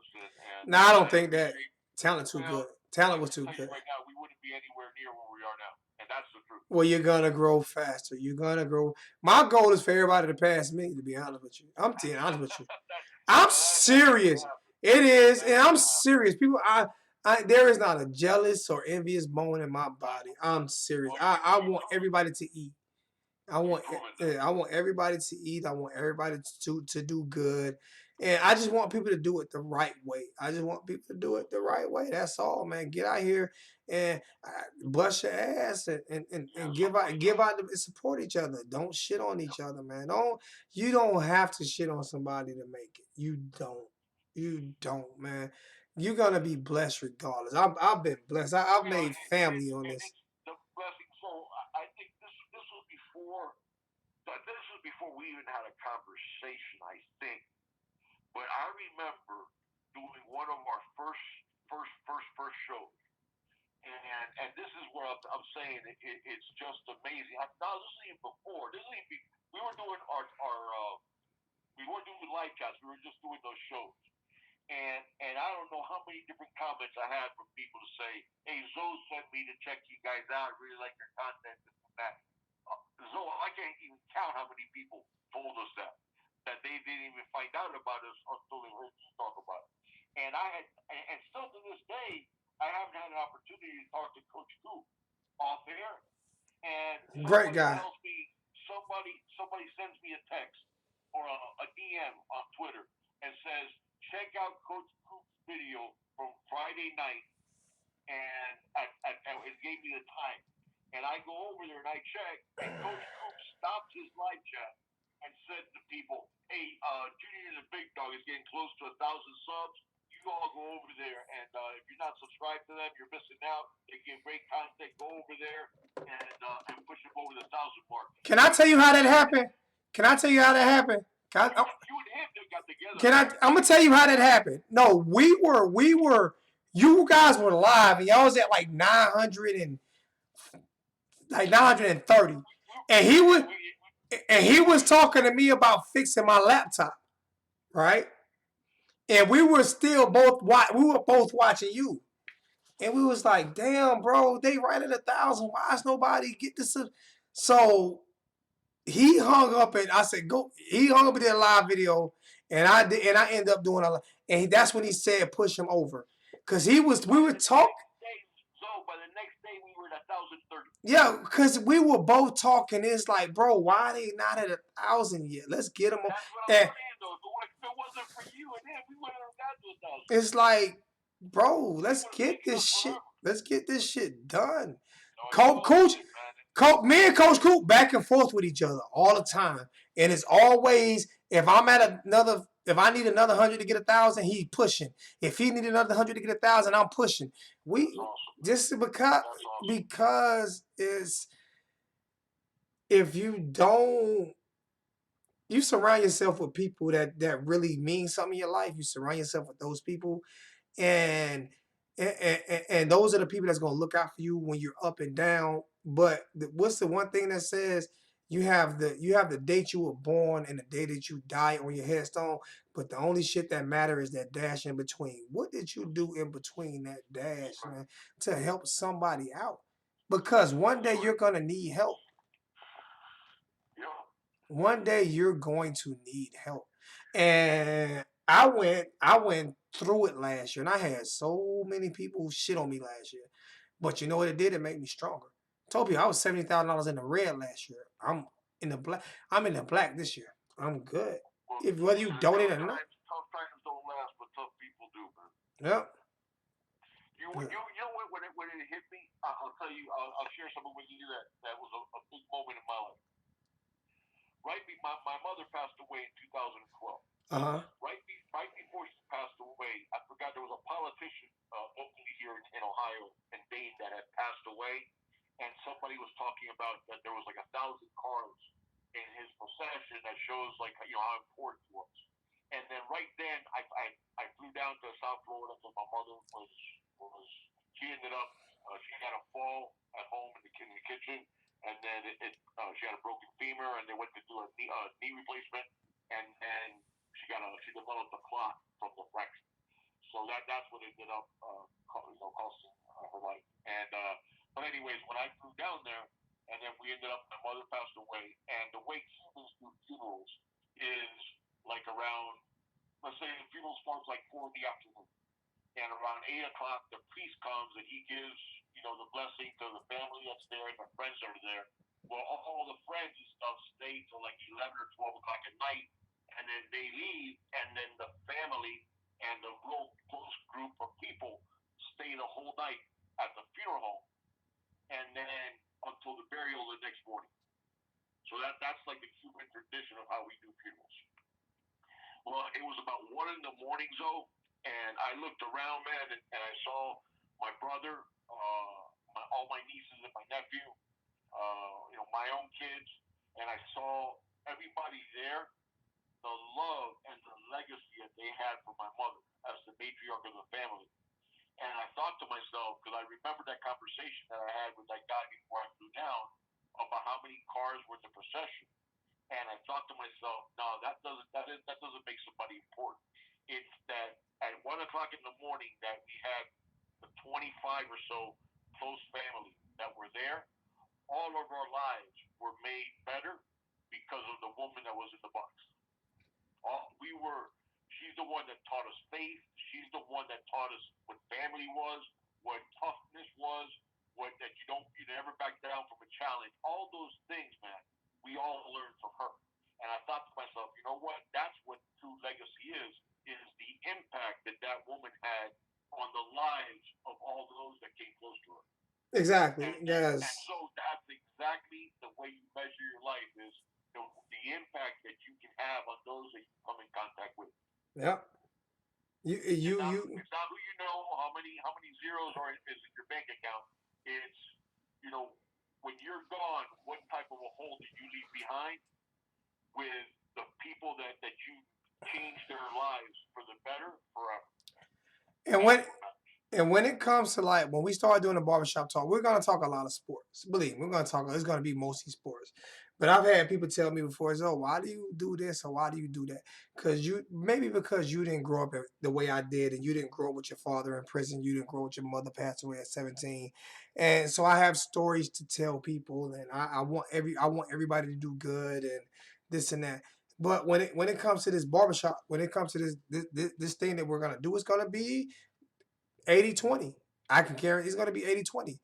No, I don't think that. Talent too good. Talent was too good. Right now, we wouldn't be anywhere near where we are now, and that's the truth. Well, you're gonna grow faster. You're gonna grow. My goal is for everybody to pass me. To be honest with you, I'm being honest with you. I'm serious. It is, and I'm serious. People, there is not a jealous or envious bone in my body. I'm serious. I want everybody to eat. I want everybody to eat. I want everybody to do good. And I just want people to do it the right way. I just want people to do it the right way. That's all, man. Get out here and bust your ass and give out and support each other. Don't shit on each other, man. You don't have to shit on somebody to make it. You don't, man. You're gonna be blessed regardless. I've been blessed. I've made family on this. The blessing. So I think this was before we even had a conversation, I think. But I remember doing one of our first shows, and this is where I'm saying it's just amazing. Now this is even before. We were doing we weren't doing live casts. We were just doing those shows. And I don't know how many different comments I had from people to say, "Hey, Zoe sent me to check you guys out. I really like your content, this and that." Zoe, I can't even count how many people told us that they didn't even find out about us until they heard you talk about it. And still to this day, I haven't had an opportunity to talk to Coach Coop off air. And great guy. Somebody sends me a text or a DM on Twitter and says, "Check out Coach Coop's video from Friday night," and it gave me the time. And I go over there and I check, and Coach Coop stopped his live chat and said to people, "Hey, Junior the Big Dog is getting close to 1,000 subs. You all go over there, and if you're not subscribed to them, you're missing out. They give great content. Go over there and push them over the 1,000 mark." Can I tell you how that happened? Can I tell you how that happened? You and him got together. I'm gonna tell you how that happened. No, we were. You guys were live, and y'all was at like 930, and he was talking to me about fixing my laptop, right? And we were still both watching you, and we was like, "Damn, bro, they right at 1,000. Why is nobody get this?" So he hung up, and I said, "Go." He hung up and did a live video, and I ended up doing and that's when he said, "Push him over," because we were talking. So by the next day, we were at 1,030. Yeah, because we were both talking. It's like, bro, why are they not at 1,000 yet? Let's get them. That's what I'm saying, though. If it wasn't for you and him, we wouldn't have got to 1,000. It's like, bro, let's get this shit. Let's get this shit done. Coach, me and Coach Coop back and forth with each other all the time, and it's always if I need another 100 to get 1,000, he's pushing. If he need another 100 to get 1,000, I'm pushing. Just because it's if you don't, you surround yourself with people that really mean something in your life. You surround yourself with those people, and and those are the people that's gonna look out for you when you're up and down. But what's the one thing that says you have the date you were born and the day that you die on your headstone, but the only shit that matter is that dash in between. What did you do in between that dash, man, to help somebody out? Because one day you're gonna need help. Yeah. One day you're going to need help. And I went through it last year and I had so many people shit on me last year. But you know what it did? It made me stronger. I told you I was $70,000 in the red last year. In the black. I'm in the black this year. I'm good. Well, If whether you listen, donate or not. tough times don't last, but tough people do, man. Yep. You know what? When it hit me, I'll tell you. I'll share something with you that was a big moment in my life. Right, my mother passed away in 2012. Uh-huh. Right before she passed away, I forgot there was a politician locally here in Ohio and Dane that had passed away, and somebody was talking about that there was like 1,000 cars in his possession that shows like how important he was. And then right then, I flew down to South Florida because my mother was she ended up she had a fall at home in the kitchen, and then she had a broken femur, and they went to do a knee replacement, and then she developed a clot from the fracture. So that's what ended up costing her life. And but anyways, when I flew down there, and then we ended up, my mother passed away, and the way Cubans do funerals is like around, let's say the funeral starts like 4 in the afternoon, and around 8 o'clock the priest comes and he gives the blessing to the family that's there and the friends that are there. Well, all the friends and stuff stay till like 11 or 12 o'clock at night, and then they leave, and then the family and the real close group of people stay the whole night at the funeral home, and then until the burial the next morning. So that's like the Cuban tradition of how we do funerals. Well, it was about 1 in the morning, Zoe, and I looked around, man, and I saw my brother, all my nieces and my nephew, my own kids, and I saw everybody there, the love and the legacy that they had for my mother as the matriarch of the family. And I thought to myself, because I remember that conversation that I had with that guy before I flew down about how many cars were in the procession. And I thought to myself, no, that doesn't make somebody important. It's that at 1 o'clock in the morning that we had the 25 or so close family that were there. All of our lives were made better because of the woman that was in the box. She's the one that taught us faith. She's the one that taught us what family was, what toughness was, what that you never back down from a challenge. All those things, man, we all learned from her. And I thought to myself, you know what? That's what true legacy is the impact that that woman had on the lives of all those that came close to her. Exactly. And Yes. so that's exactly the way you measure your life is the impact that you can have on those that you come in contact with. Yep. You It's not who you know, how many zeros are is in your bank account. It's when you're gone, what type of a hole did you leave behind with the people that you changed their lives for the better forever. and when And when it comes to like when we start doing the barbershop talk, we're gonna talk a lot of sports. Believe me, we're gonna talk. It's gonna be mostly sports. But I've had people tell me before, "Oh, why do you do this or why do you do that?" Because you didn't grow up the way I did, and you didn't grow up with your father in prison. You didn't grow up with your mother passed away at 17, and so I have stories to tell people, and I want everybody to do good and this and that. But when it comes to this barbershop, when it comes to this thing that we're gonna do, it's gonna be 80-20. I can guarantee it's going to be 80-20.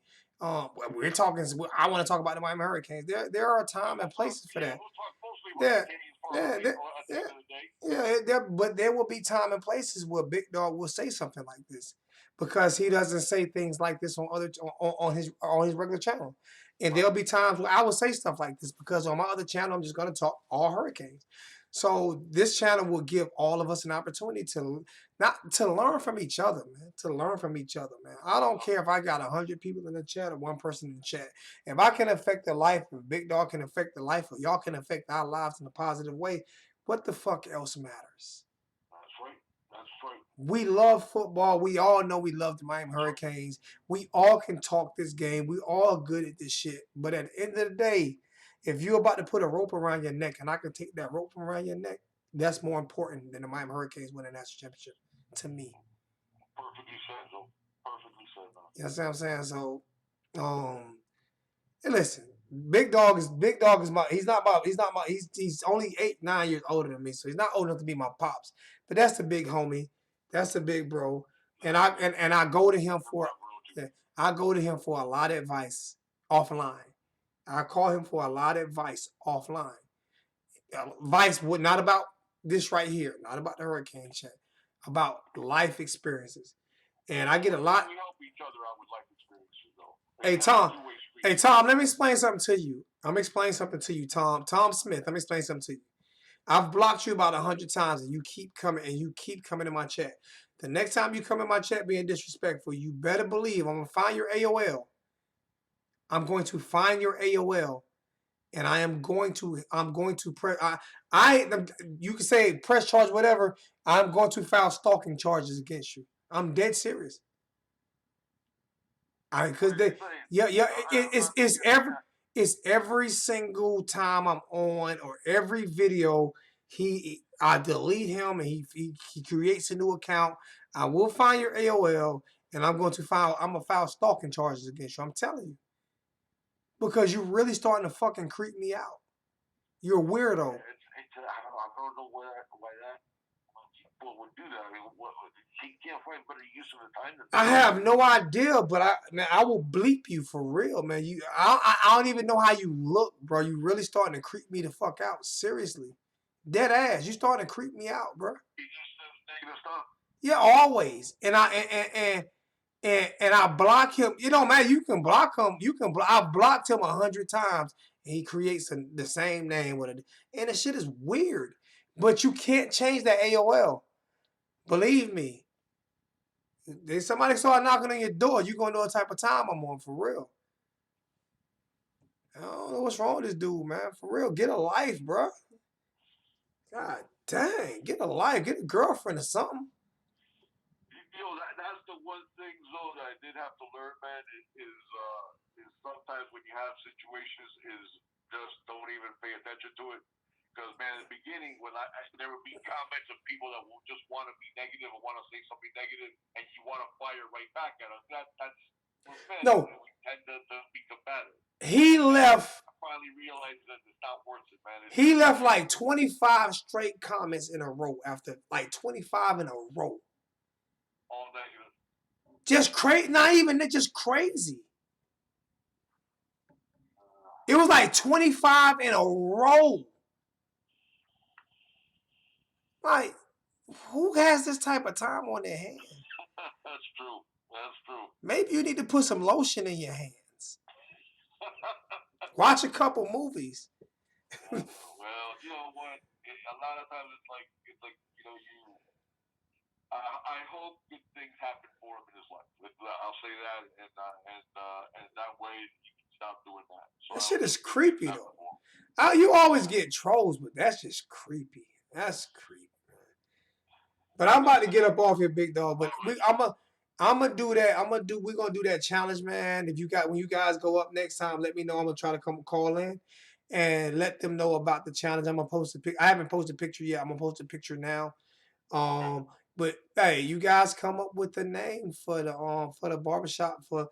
We're talking. I want to talk about the Miami Hurricanes. There are time and places for that. We'll talk mostly about Yeah, the Canadians yeah, probably yeah, at the yeah. end of the day. Yeah, but there will be time and places where Big Dog will say something like this because he doesn't say things like this on his regular channel. And there'll be times where I will say stuff like this because on my other channel I'm just gonna talk all Hurricanes. So this channel will give all of us an opportunity to not to learn from each other, man. To learn from each other, man. I don't care if I got 100 people in the chat or one person in the chat. If I can affect the life, if Big Dog can affect the life, or y'all can affect our lives in a positive way, what the fuck else matters? That's right. That's right. We love football. We all know we love the Miami Hurricanes. We all can talk this game. We all good at this shit. But at the end of the day, if you're about to put a rope around your neck and I can take that rope around your neck, that's more important than the Miami Hurricanes winning that championship to me. Perfectly said, though. Perfectly said, though. You know what I'm saying? So, and listen, Big Dog is my he's only 8-9 years older than me, so he's not old enough to be my pops. But that's the big homie. That's the big bro. And I go to him for a lot of advice offline. I call him for a lot of advice offline. Advice would not about this right here, not about the hurricane chat, about life experiences. And I get a lot. We help each other out with life experiences, though. Hey Tom, let me explain something to you. I'm explaining something to you, Tom. Tom Smith, let me explain something to you. I've blocked you about 100 times and you keep coming in my chat. The next time you come in my chat being disrespectful, you better believe I'm gonna find your AOL. I'm going to find your AOL and I'm going to press you can say press charge, whatever. I'm going to file stalking charges against you. I'm dead serious. Because it's every single time I'm on or every video I delete him and he creates a new account. I will find your AOL and I'm gonna file stalking charges against you. I'm telling you. Because you're really starting to fucking creep me out. You're a weirdo. I don't know why that people would do that. I mean, he can't find better use of the time. I have no idea, but I will bleep you for real, man. I don't even know how you look, bro. You really starting to creep me the fuck out. Seriously, dead ass. You starting to creep me out, bro. He just says negative stuff. Yeah, always. And I block him. You know, man, you can block him. I've blocked him 100 times, and he creates the same name with it. And the shit is weird. But you can't change that AOL. Believe me. If somebody start knocking on your door, you're gonna know what type of time I'm on for real. I don't know what's wrong with this dude, man. For real, get a life, bro. God dang, get a life, get a girlfriend or something. You know, that's the one thing, though, that I did have to learn, man. Is sometimes when you have situations, is just don't even pay attention to it. Because, man, in the beginning, when there would be comments of people that will just want to be negative or want to say something negative, and you want to fire right back at them. That's men. No. We tend to be combative. He left. I finally realized that it's not worth it, man. He left like 25 straight comments in a row after like 25 in a row. All negative. Just crazy. Not even just crazy. It was like 25 in a row. Like, who has this type of time on their hands? That's true. That's true. Maybe you need to put some lotion in your hands. Watch a couple movies. Well, you know what? A lot of times it's like you know I hope good things happen for him in his life. I'll say that, and that way he can stop doing that. So that shit is creepy though. You always get trolls, but that's just creepy. That's creepy. But I'm about to get up off here, big dog. But I'm gonna do that. We're gonna do that challenge, man. When you guys go up next time, let me know. I'm gonna try to come call in and let them know about the challenge. I'm gonna post a pic. I haven't posted a picture yet. I'm gonna post a picture now. But hey, you guys come up with a name for the barbershop for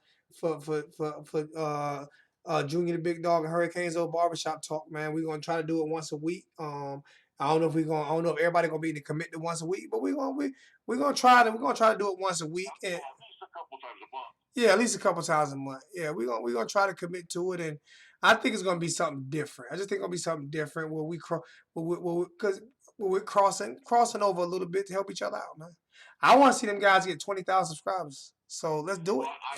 Junior the Big Dog and Hurricanes old barbershop talk, man. We're gonna try to do it once a week. I don't know if everybody gonna be able to commit to once a week, but we're gonna try to do it once a week. And, at least a couple times a month. Yeah, at least a couple times a month. Yeah, we're gonna try to commit to it, and I think it's gonna be something different. I just think it's gonna be something different where because we're crossing over a little bit to help each other out, man. I want to see them guys get 20,000 subscribers. So let's do it. Well, I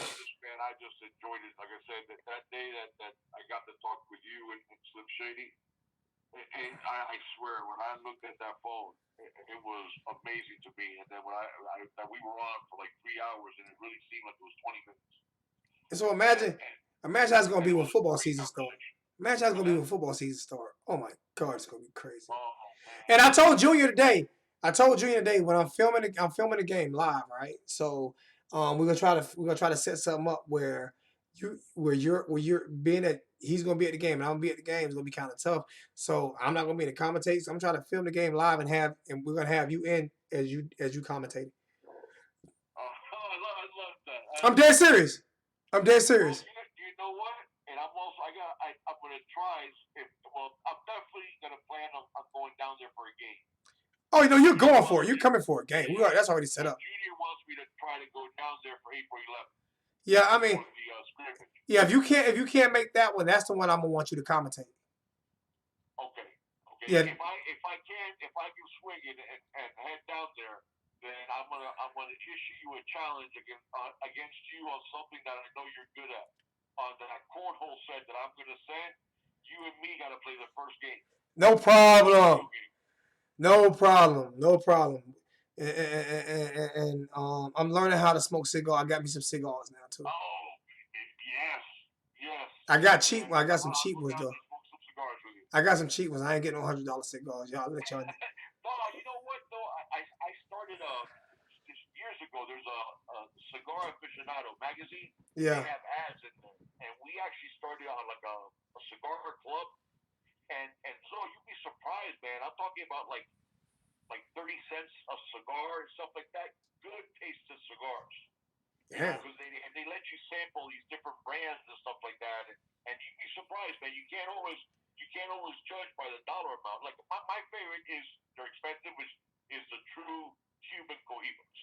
just enjoyed it. Like I said, that day that I got to talk with you and Slim Shady, And I swear, when I looked at that phone, it was amazing to me. And then when we were on for like 3 hours, and it really seemed like it was 20 minutes. And so And imagine how it's gonna and be it when was a football great season starts. conversation. Imagine how it's What's gonna be that? when football season starts. Oh my God, it's gonna be crazy. Oh man. And I told Junior today. I told Junior today when I'm filming the game live, right? So we're gonna try to set something up where you're being at he's gonna be at the game and I'm gonna be at the game. It's gonna be kind of tough. So I'm not gonna be in the commentate. So I'm trying to film the game live and we're gonna have you in as you commentate. I love that. I'm dead serious. I'm dead Well, serious. you know what? And I'm also I'm gonna try. I'm definitely gonna plan on going down there for a game. Oh, you know you're Junior going for wants it. You're me. coming for a game. Yeah. That's already set And up. Junior wants me to try to go down there for April 11th Yeah, I for mean, the scrimmage. yeah. If you can't make that one, that's the one I'm gonna want you to commentate. Okay. Okay. Yeah. If I can swing it and head down there, then I'm gonna issue you a challenge against you on something that I know you're good at. On that cornhole set that I'm gonna send, you and me gotta play the first game. No problem. No problem. No problem. And I'm learning how to smoke cigar. I got me some cigars now too. Oh, yes, yes. I got cheap And ones. I got some I'll cheap go ones down though. there and smoke some cigars with you. I got some cheap ones. I ain't getting no $100 cigars. Y'all let y'all. No, you know what though? I started just years ago. There's a Cigar Aficionado magazine. Yeah. They have ads in there, and we actually started on like a cigar club. And so you'd be surprised, man. I'm talking about like 30 cents a cigar and stuff like that. Good tasting cigars. Yeah. Because they let you sample these different brands and stuff like that, and you'd be surprised, man. You can't always judge by the dollar amount. Like my favorite is they're expensive, which is the true Cuban Cohibas.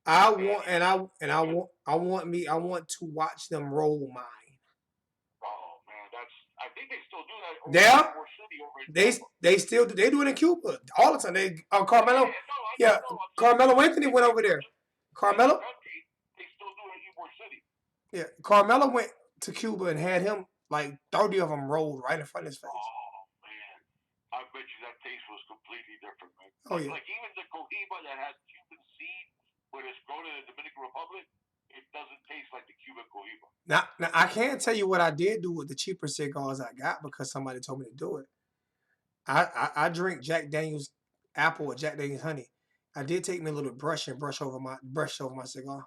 I want to watch them roll mine. Oh man, I think they still do that over Yeah. in Ybor City over in Tampa. They still do. They do it in Cuba all the time. Carmelo. Yeah, Carmelo Anthony went over there. Carmelo. They still do it in Ybor City. Yeah, Carmelo went to Cuba and had him like 30 of them rolled right in front of his face. Oh man, I bet you that taste was completely different, man. Oh yeah. Like even the Cohiba that has Cuban seed, but it's grown in the Dominican Republic, it doesn't taste like the Cuban Cohiba. Now I can't tell you what I did do with the cheaper cigars I got because somebody told me to do it. I drink Jack Daniel's apple or Jack Daniel's honey. I did take me a little brush and brush over my cigar.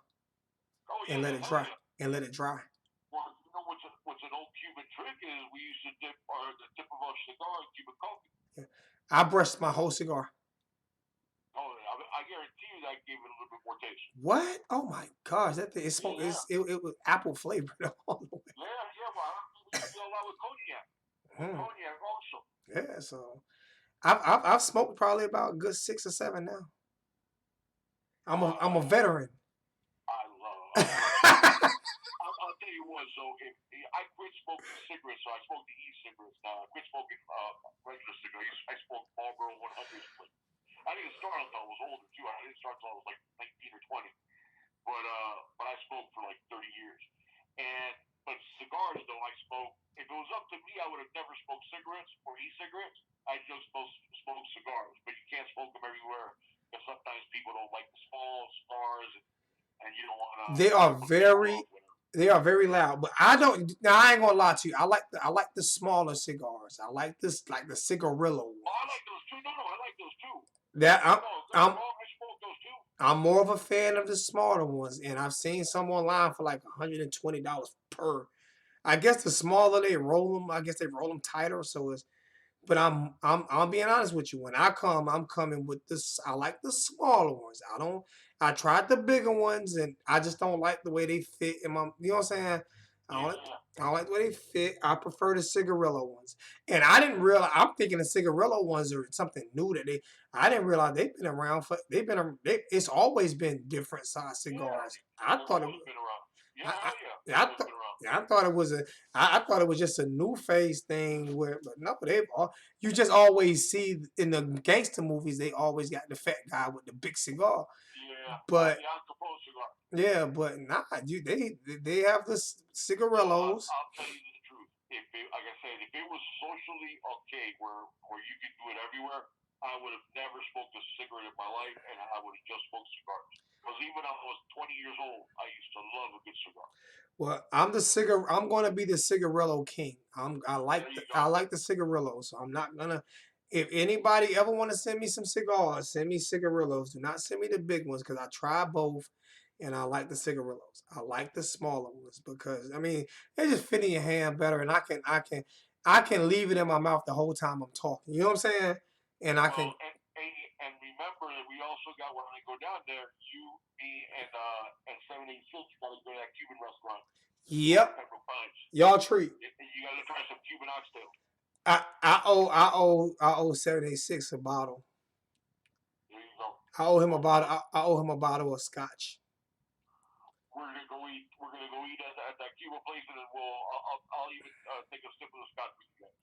Oh, yeah, and let it dry. And let it dry. Well, you know what's an old Cuban trick is we used to dip the tip of our cigar in Cuban coffee. Yeah. I brushed my whole cigar. Oh, I guarantee you that gave it a little bit more taste. What? Oh my gosh, that thing it smoked. Yeah. It was apple flavored all the way. Yeah, well, I do a lot with cognac. Cognac also. Yeah, so I've smoked probably about a good 6 or 7 now. I'm a veteran. I love. I'll tell you what. So if I quit smoking cigarettes, so I smoke the e-cigarettes now. I quit smoking regular cigarettes. I smoke Marlboro 100s. I didn't start until I was older too. I didn't start until I was like 19 or 20. But I smoked for like 30 years. But cigars though, I smoke. If it was up to me, I would have never smoked cigarettes or e-cigarettes. I just smoke cigars. But you can't smoke them everywhere because sometimes people don't like the small cigars, and you don't want to. They are very loud. But I don't. Now I ain't gonna lie to you. I like the smaller cigars. I like the cigarillo ones. Oh, I like those too. No, I like those too. I'm more of a fan of the smaller ones, and I've seen some online for like $120 per. I guess the smaller they roll them, I guess they roll them tighter. So it's. But I'm being honest with you. When I come, I'm coming with this. I like the smaller ones. I tried the bigger ones, and I just don't like the way they fit in my. You know what I'm saying? I don't like the way they fit. I prefer the cigarillo ones. And I didn't realize. I'm thinking the cigarillo ones are something new that they. I didn't realize they've been around for. It's always been different size cigars. I thought it was. I thought it was just a new phase thing but no, you just always see in the gangster movies they always got the fat guy with the big cigar. Yeah. But cigar. Yeah, but they have the cigarillos. I'll tell you the truth. if it, like I said, if it was socially okay, where you could do it everywhere, I would have never smoked a cigarette in my life, and I would have just smoked cigars. Because even when I was 20 years old, I used to love a good cigar. Well, I'm going to be the cigarillo king. I like There you I go. like the cigarillo, so I'm not gonna. If anybody ever want to send me some cigars, send me cigarillos. Do not send me the big ones because I try both, and I like the cigarillos. I like the smaller ones because I mean they just fit in your hand better, and I can leave it in my mouth the whole time I'm talking. You know what I'm saying? And I Well, can. and remember that we also got when I go down there, you, me, and 786 got to go to that Cuban restaurant over in Yep, Pembroke Pines. y'all treat. You got to try some Cuban oxtail. I owe 786 a bottle. There you go. So I owe him a bottle of scotch. we're gonna go eat. We're gonna go eat at that Cuban place, and then I'll even take a sip of the scotch with you guys.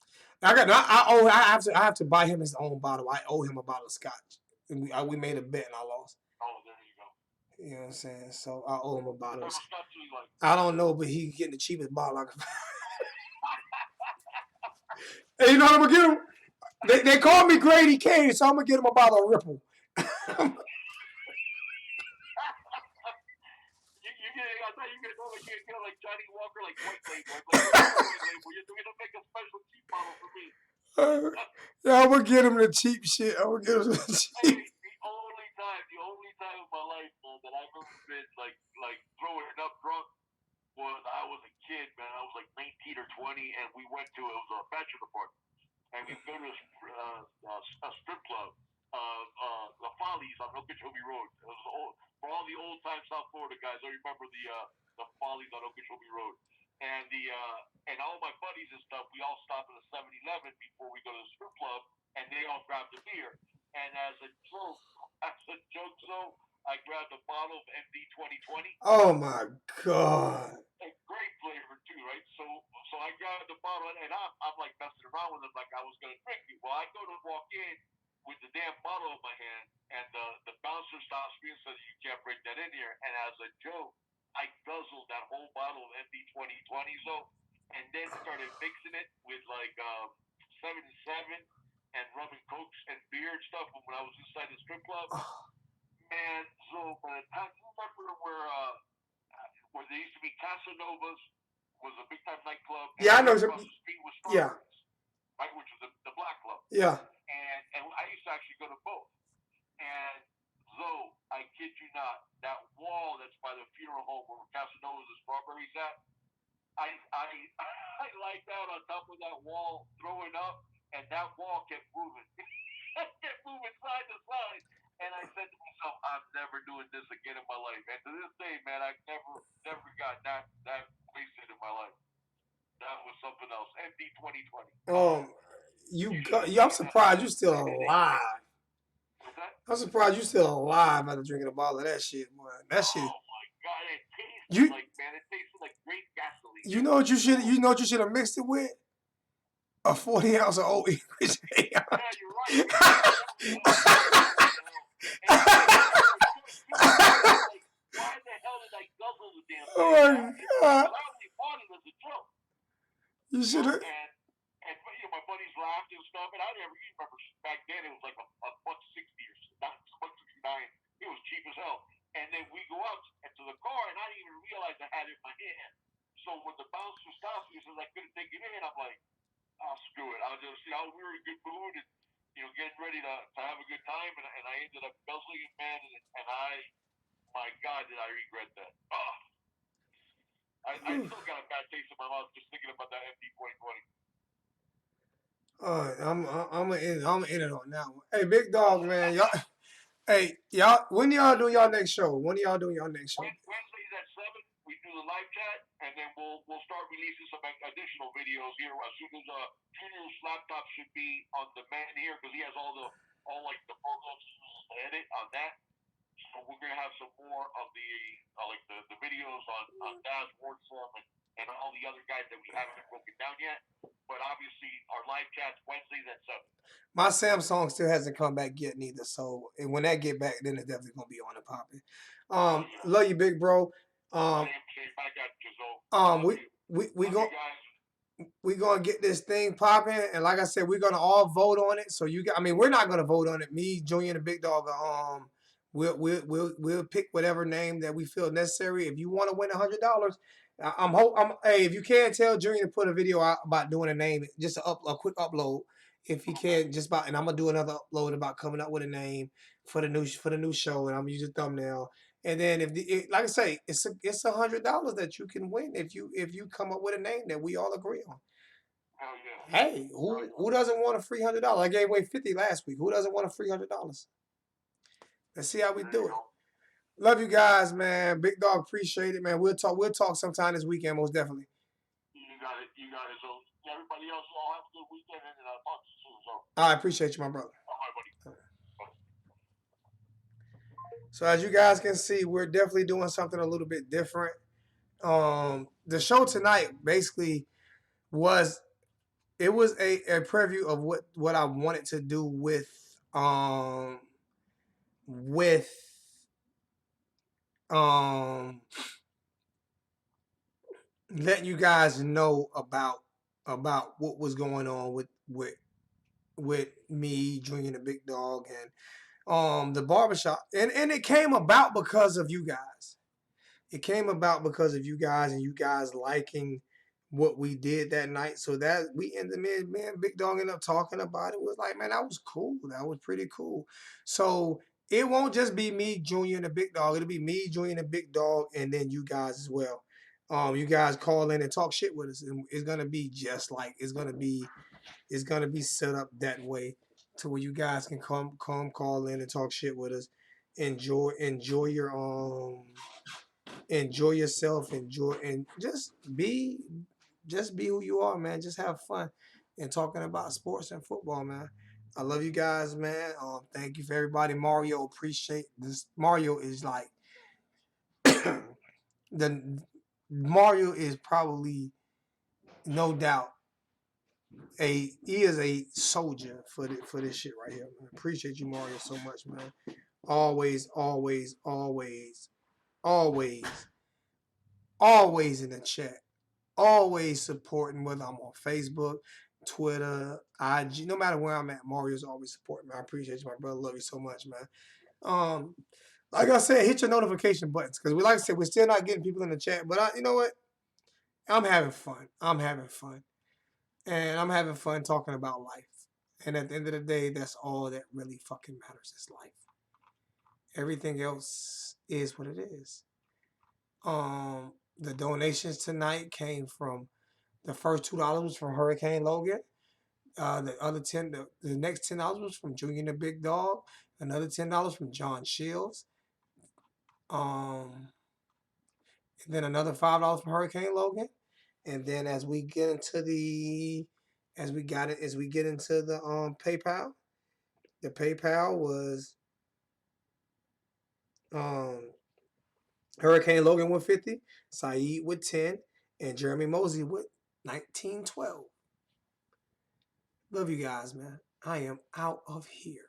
I have to buy him his own bottle. I owe him a bottle of scotch. And we made a bet and I lost. Oh, there you go. You know what I'm saying? So I owe him a bottle. What scotch do you like? I don't know, but he getting the cheapest bottle I can find. Hey, you know what I'm gonna get him? They call me Grady Kane, so I'm gonna get him a bottle of Ripple. I thought you were gonna get like Johnny Walker, like white label. You're gonna make a special cheap bottle for me. Yeah, I'm gonna get him the cheap shit. I'm gonna get him the cheap. Hey, the only time in my life, man, that I've ever been like throwing up drunk was I was a kid, man. I was like 19 or 20, and we went to it was a bachelor party, and we go to a strip club, the Follies on Okeechobee Road. It was for all the old time South Florida guys. I remember the Follies on Okeechobee Road, and and all my buddies and stuff. We all stopped at a 7-Eleven before we go to the strip club, and they all grabbed a beer. And as a joke, so I grabbed a bottle of MD 2020. Oh my god! A great flavor too, right? So I grabbed the bottle, and I'm like messing around with it, like I was gonna drink it. Well, I go to walk in with the damn bottle in my hand, and the bouncer stops me and says, "You can't bring that in here." And as a joke, I guzzled that whole bottle of MD 2020, so, and then started mixing it with like 7-7 and rum and cokes and beer and stuff when I was inside the strip club. Man, so by the time you remember where there used to be Casanovas was a big time nightclub. Yeah, I know. Across the street was Yeah, right, which was the black club. yeah. And I used to actually go to both. And though I kid you not, that wall that's by the funeral home where Casanova's and Strawberries at, I I liked out on top of that wall throwing up, and that wall kept moving. It kept moving side to side. And I said to myself, I'm never doing this again in my life. And to this day, man, I've never got that wasted in my life. That was something else. MD 2020. I'm surprised you still alive. What's that? I'm surprised you still alive after drinking a bottle of that shit, boy. That shit. Oh my god, it tasted You like great gasoline. you know what you should have mixed it with? A 40 ounce of old English. Yeah, you're right. Why the hell did I guzzle the damn thing? Oh my god. I only bought it as a joke. You should have. And my buddies laughed and stuff, and you remember back then it was like a buck $60 or $1.69. It was cheap as hell. And then we go out to the car, and I didn't even realize I had it in my hand. So when the bouncer stops me and says I couldn't take it in, I'm like, oh, screw it. I'll just, we were in a good mood and, getting ready to have a good time, and I ended up guzzling it, man, and my God, did I regret that. Oh. I still got a bad taste in my mouth just thinking about that MD 2020. All right, I'm gonna end it on that one. Hey, big dog, man, y'all. When y'all doing y'all next show? When y'all doing y'all next show? Wednesdays at 7. We do the live chat, and then we'll start releasing some additional videos here as soon as Junior's laptop should be on demand here because he has all the programs to edit on that. So we're gonna have some more of the videos on Daz Wardstrom and all the other guys that we haven't broken down yet. But obviously, our live chat's Wednesdays at 7. My Samsung still hasn't come back yet neither. So when that get back, then it's definitely gonna be on and popping. Love you, big bro. Same, I got you, so we go. we're gonna get this thing popping, and like I said, we're gonna all vote on it. So I mean, we're not gonna vote on it. Me, Junior, and the Big Dog. We'll pick whatever name that we feel necessary. If you want to win $100, hey, if you can't tell Junior to put a video out about doing a name, just a quick upload. If he can, just about, and I'm gonna do another upload about coming up with a name for the new show, and I'm gonna use a thumbnail. And then like I say, it's $100 that you can win if you come up with a name that we all agree on. Hell yeah. Hey, who doesn't want a free $100? I gave away 50 last week. Who doesn't want a free $100? Let's see how we do it. Love you guys, man. Big Dog, appreciate it, man. We'll talk sometime this weekend, most definitely. You got it. So everybody else, y'all have a good weekend, and I'll talk to you soon. So. I appreciate you, my brother. All right, buddy. So as you guys can see, we're definitely doing something a little bit different. The show tonight basically was a preview of what I wanted to do with letting you guys know about what was going on with me, Junior, and the Big Dog, and the barbershop, and it came about because of you guys. It came about because of you guys and you guys liking what we did that night. So that we ended, me and Big Dog ended up talking about it. It was like, man, that was cool. That was pretty cool. So it won't just be me, Junior, and the Big Dog. It'll be me, Junior, and the Big Dog, and then you guys as well. You guys call in and talk shit with us, and it's gonna be just like it's gonna be set up that way to where you guys can come call in and talk shit with us. Enjoy yourself, and just be who you are, man. Just have fun and talking about sports and football, man. I love you guys, man. Thank you for everybody. Mario, appreciate this. Mario is like Mario is probably, no doubt, he is a soldier for this shit right here, man. Appreciate you, Mario, so much, man. Always, always, always, always, always in the chat. Always supporting, whether I'm on Facebook, Twitter, IG, no matter where I'm at, Mario's always supporting me. I appreciate you, my brother. Love you so much, man. Like I said, hit your notification buttons, because like I said, we're still not getting people in the chat. But you know what? I'm having fun. And I'm having fun talking about life. And at the end of the day, that's all that really fucking matters is life. Everything else is what it is. The donations tonight came from, the first $2 was from Hurricane Logan. The other the next $10 was from Junior and the Big Dog. Another $10 from John Shields. And then another $5 from Hurricane Logan. And then as we get into the PayPal, the PayPal was Hurricane Logan with 50, Saeed with 10, and Jeremy Mosey with 1912. Love you guys, man. I am out of here.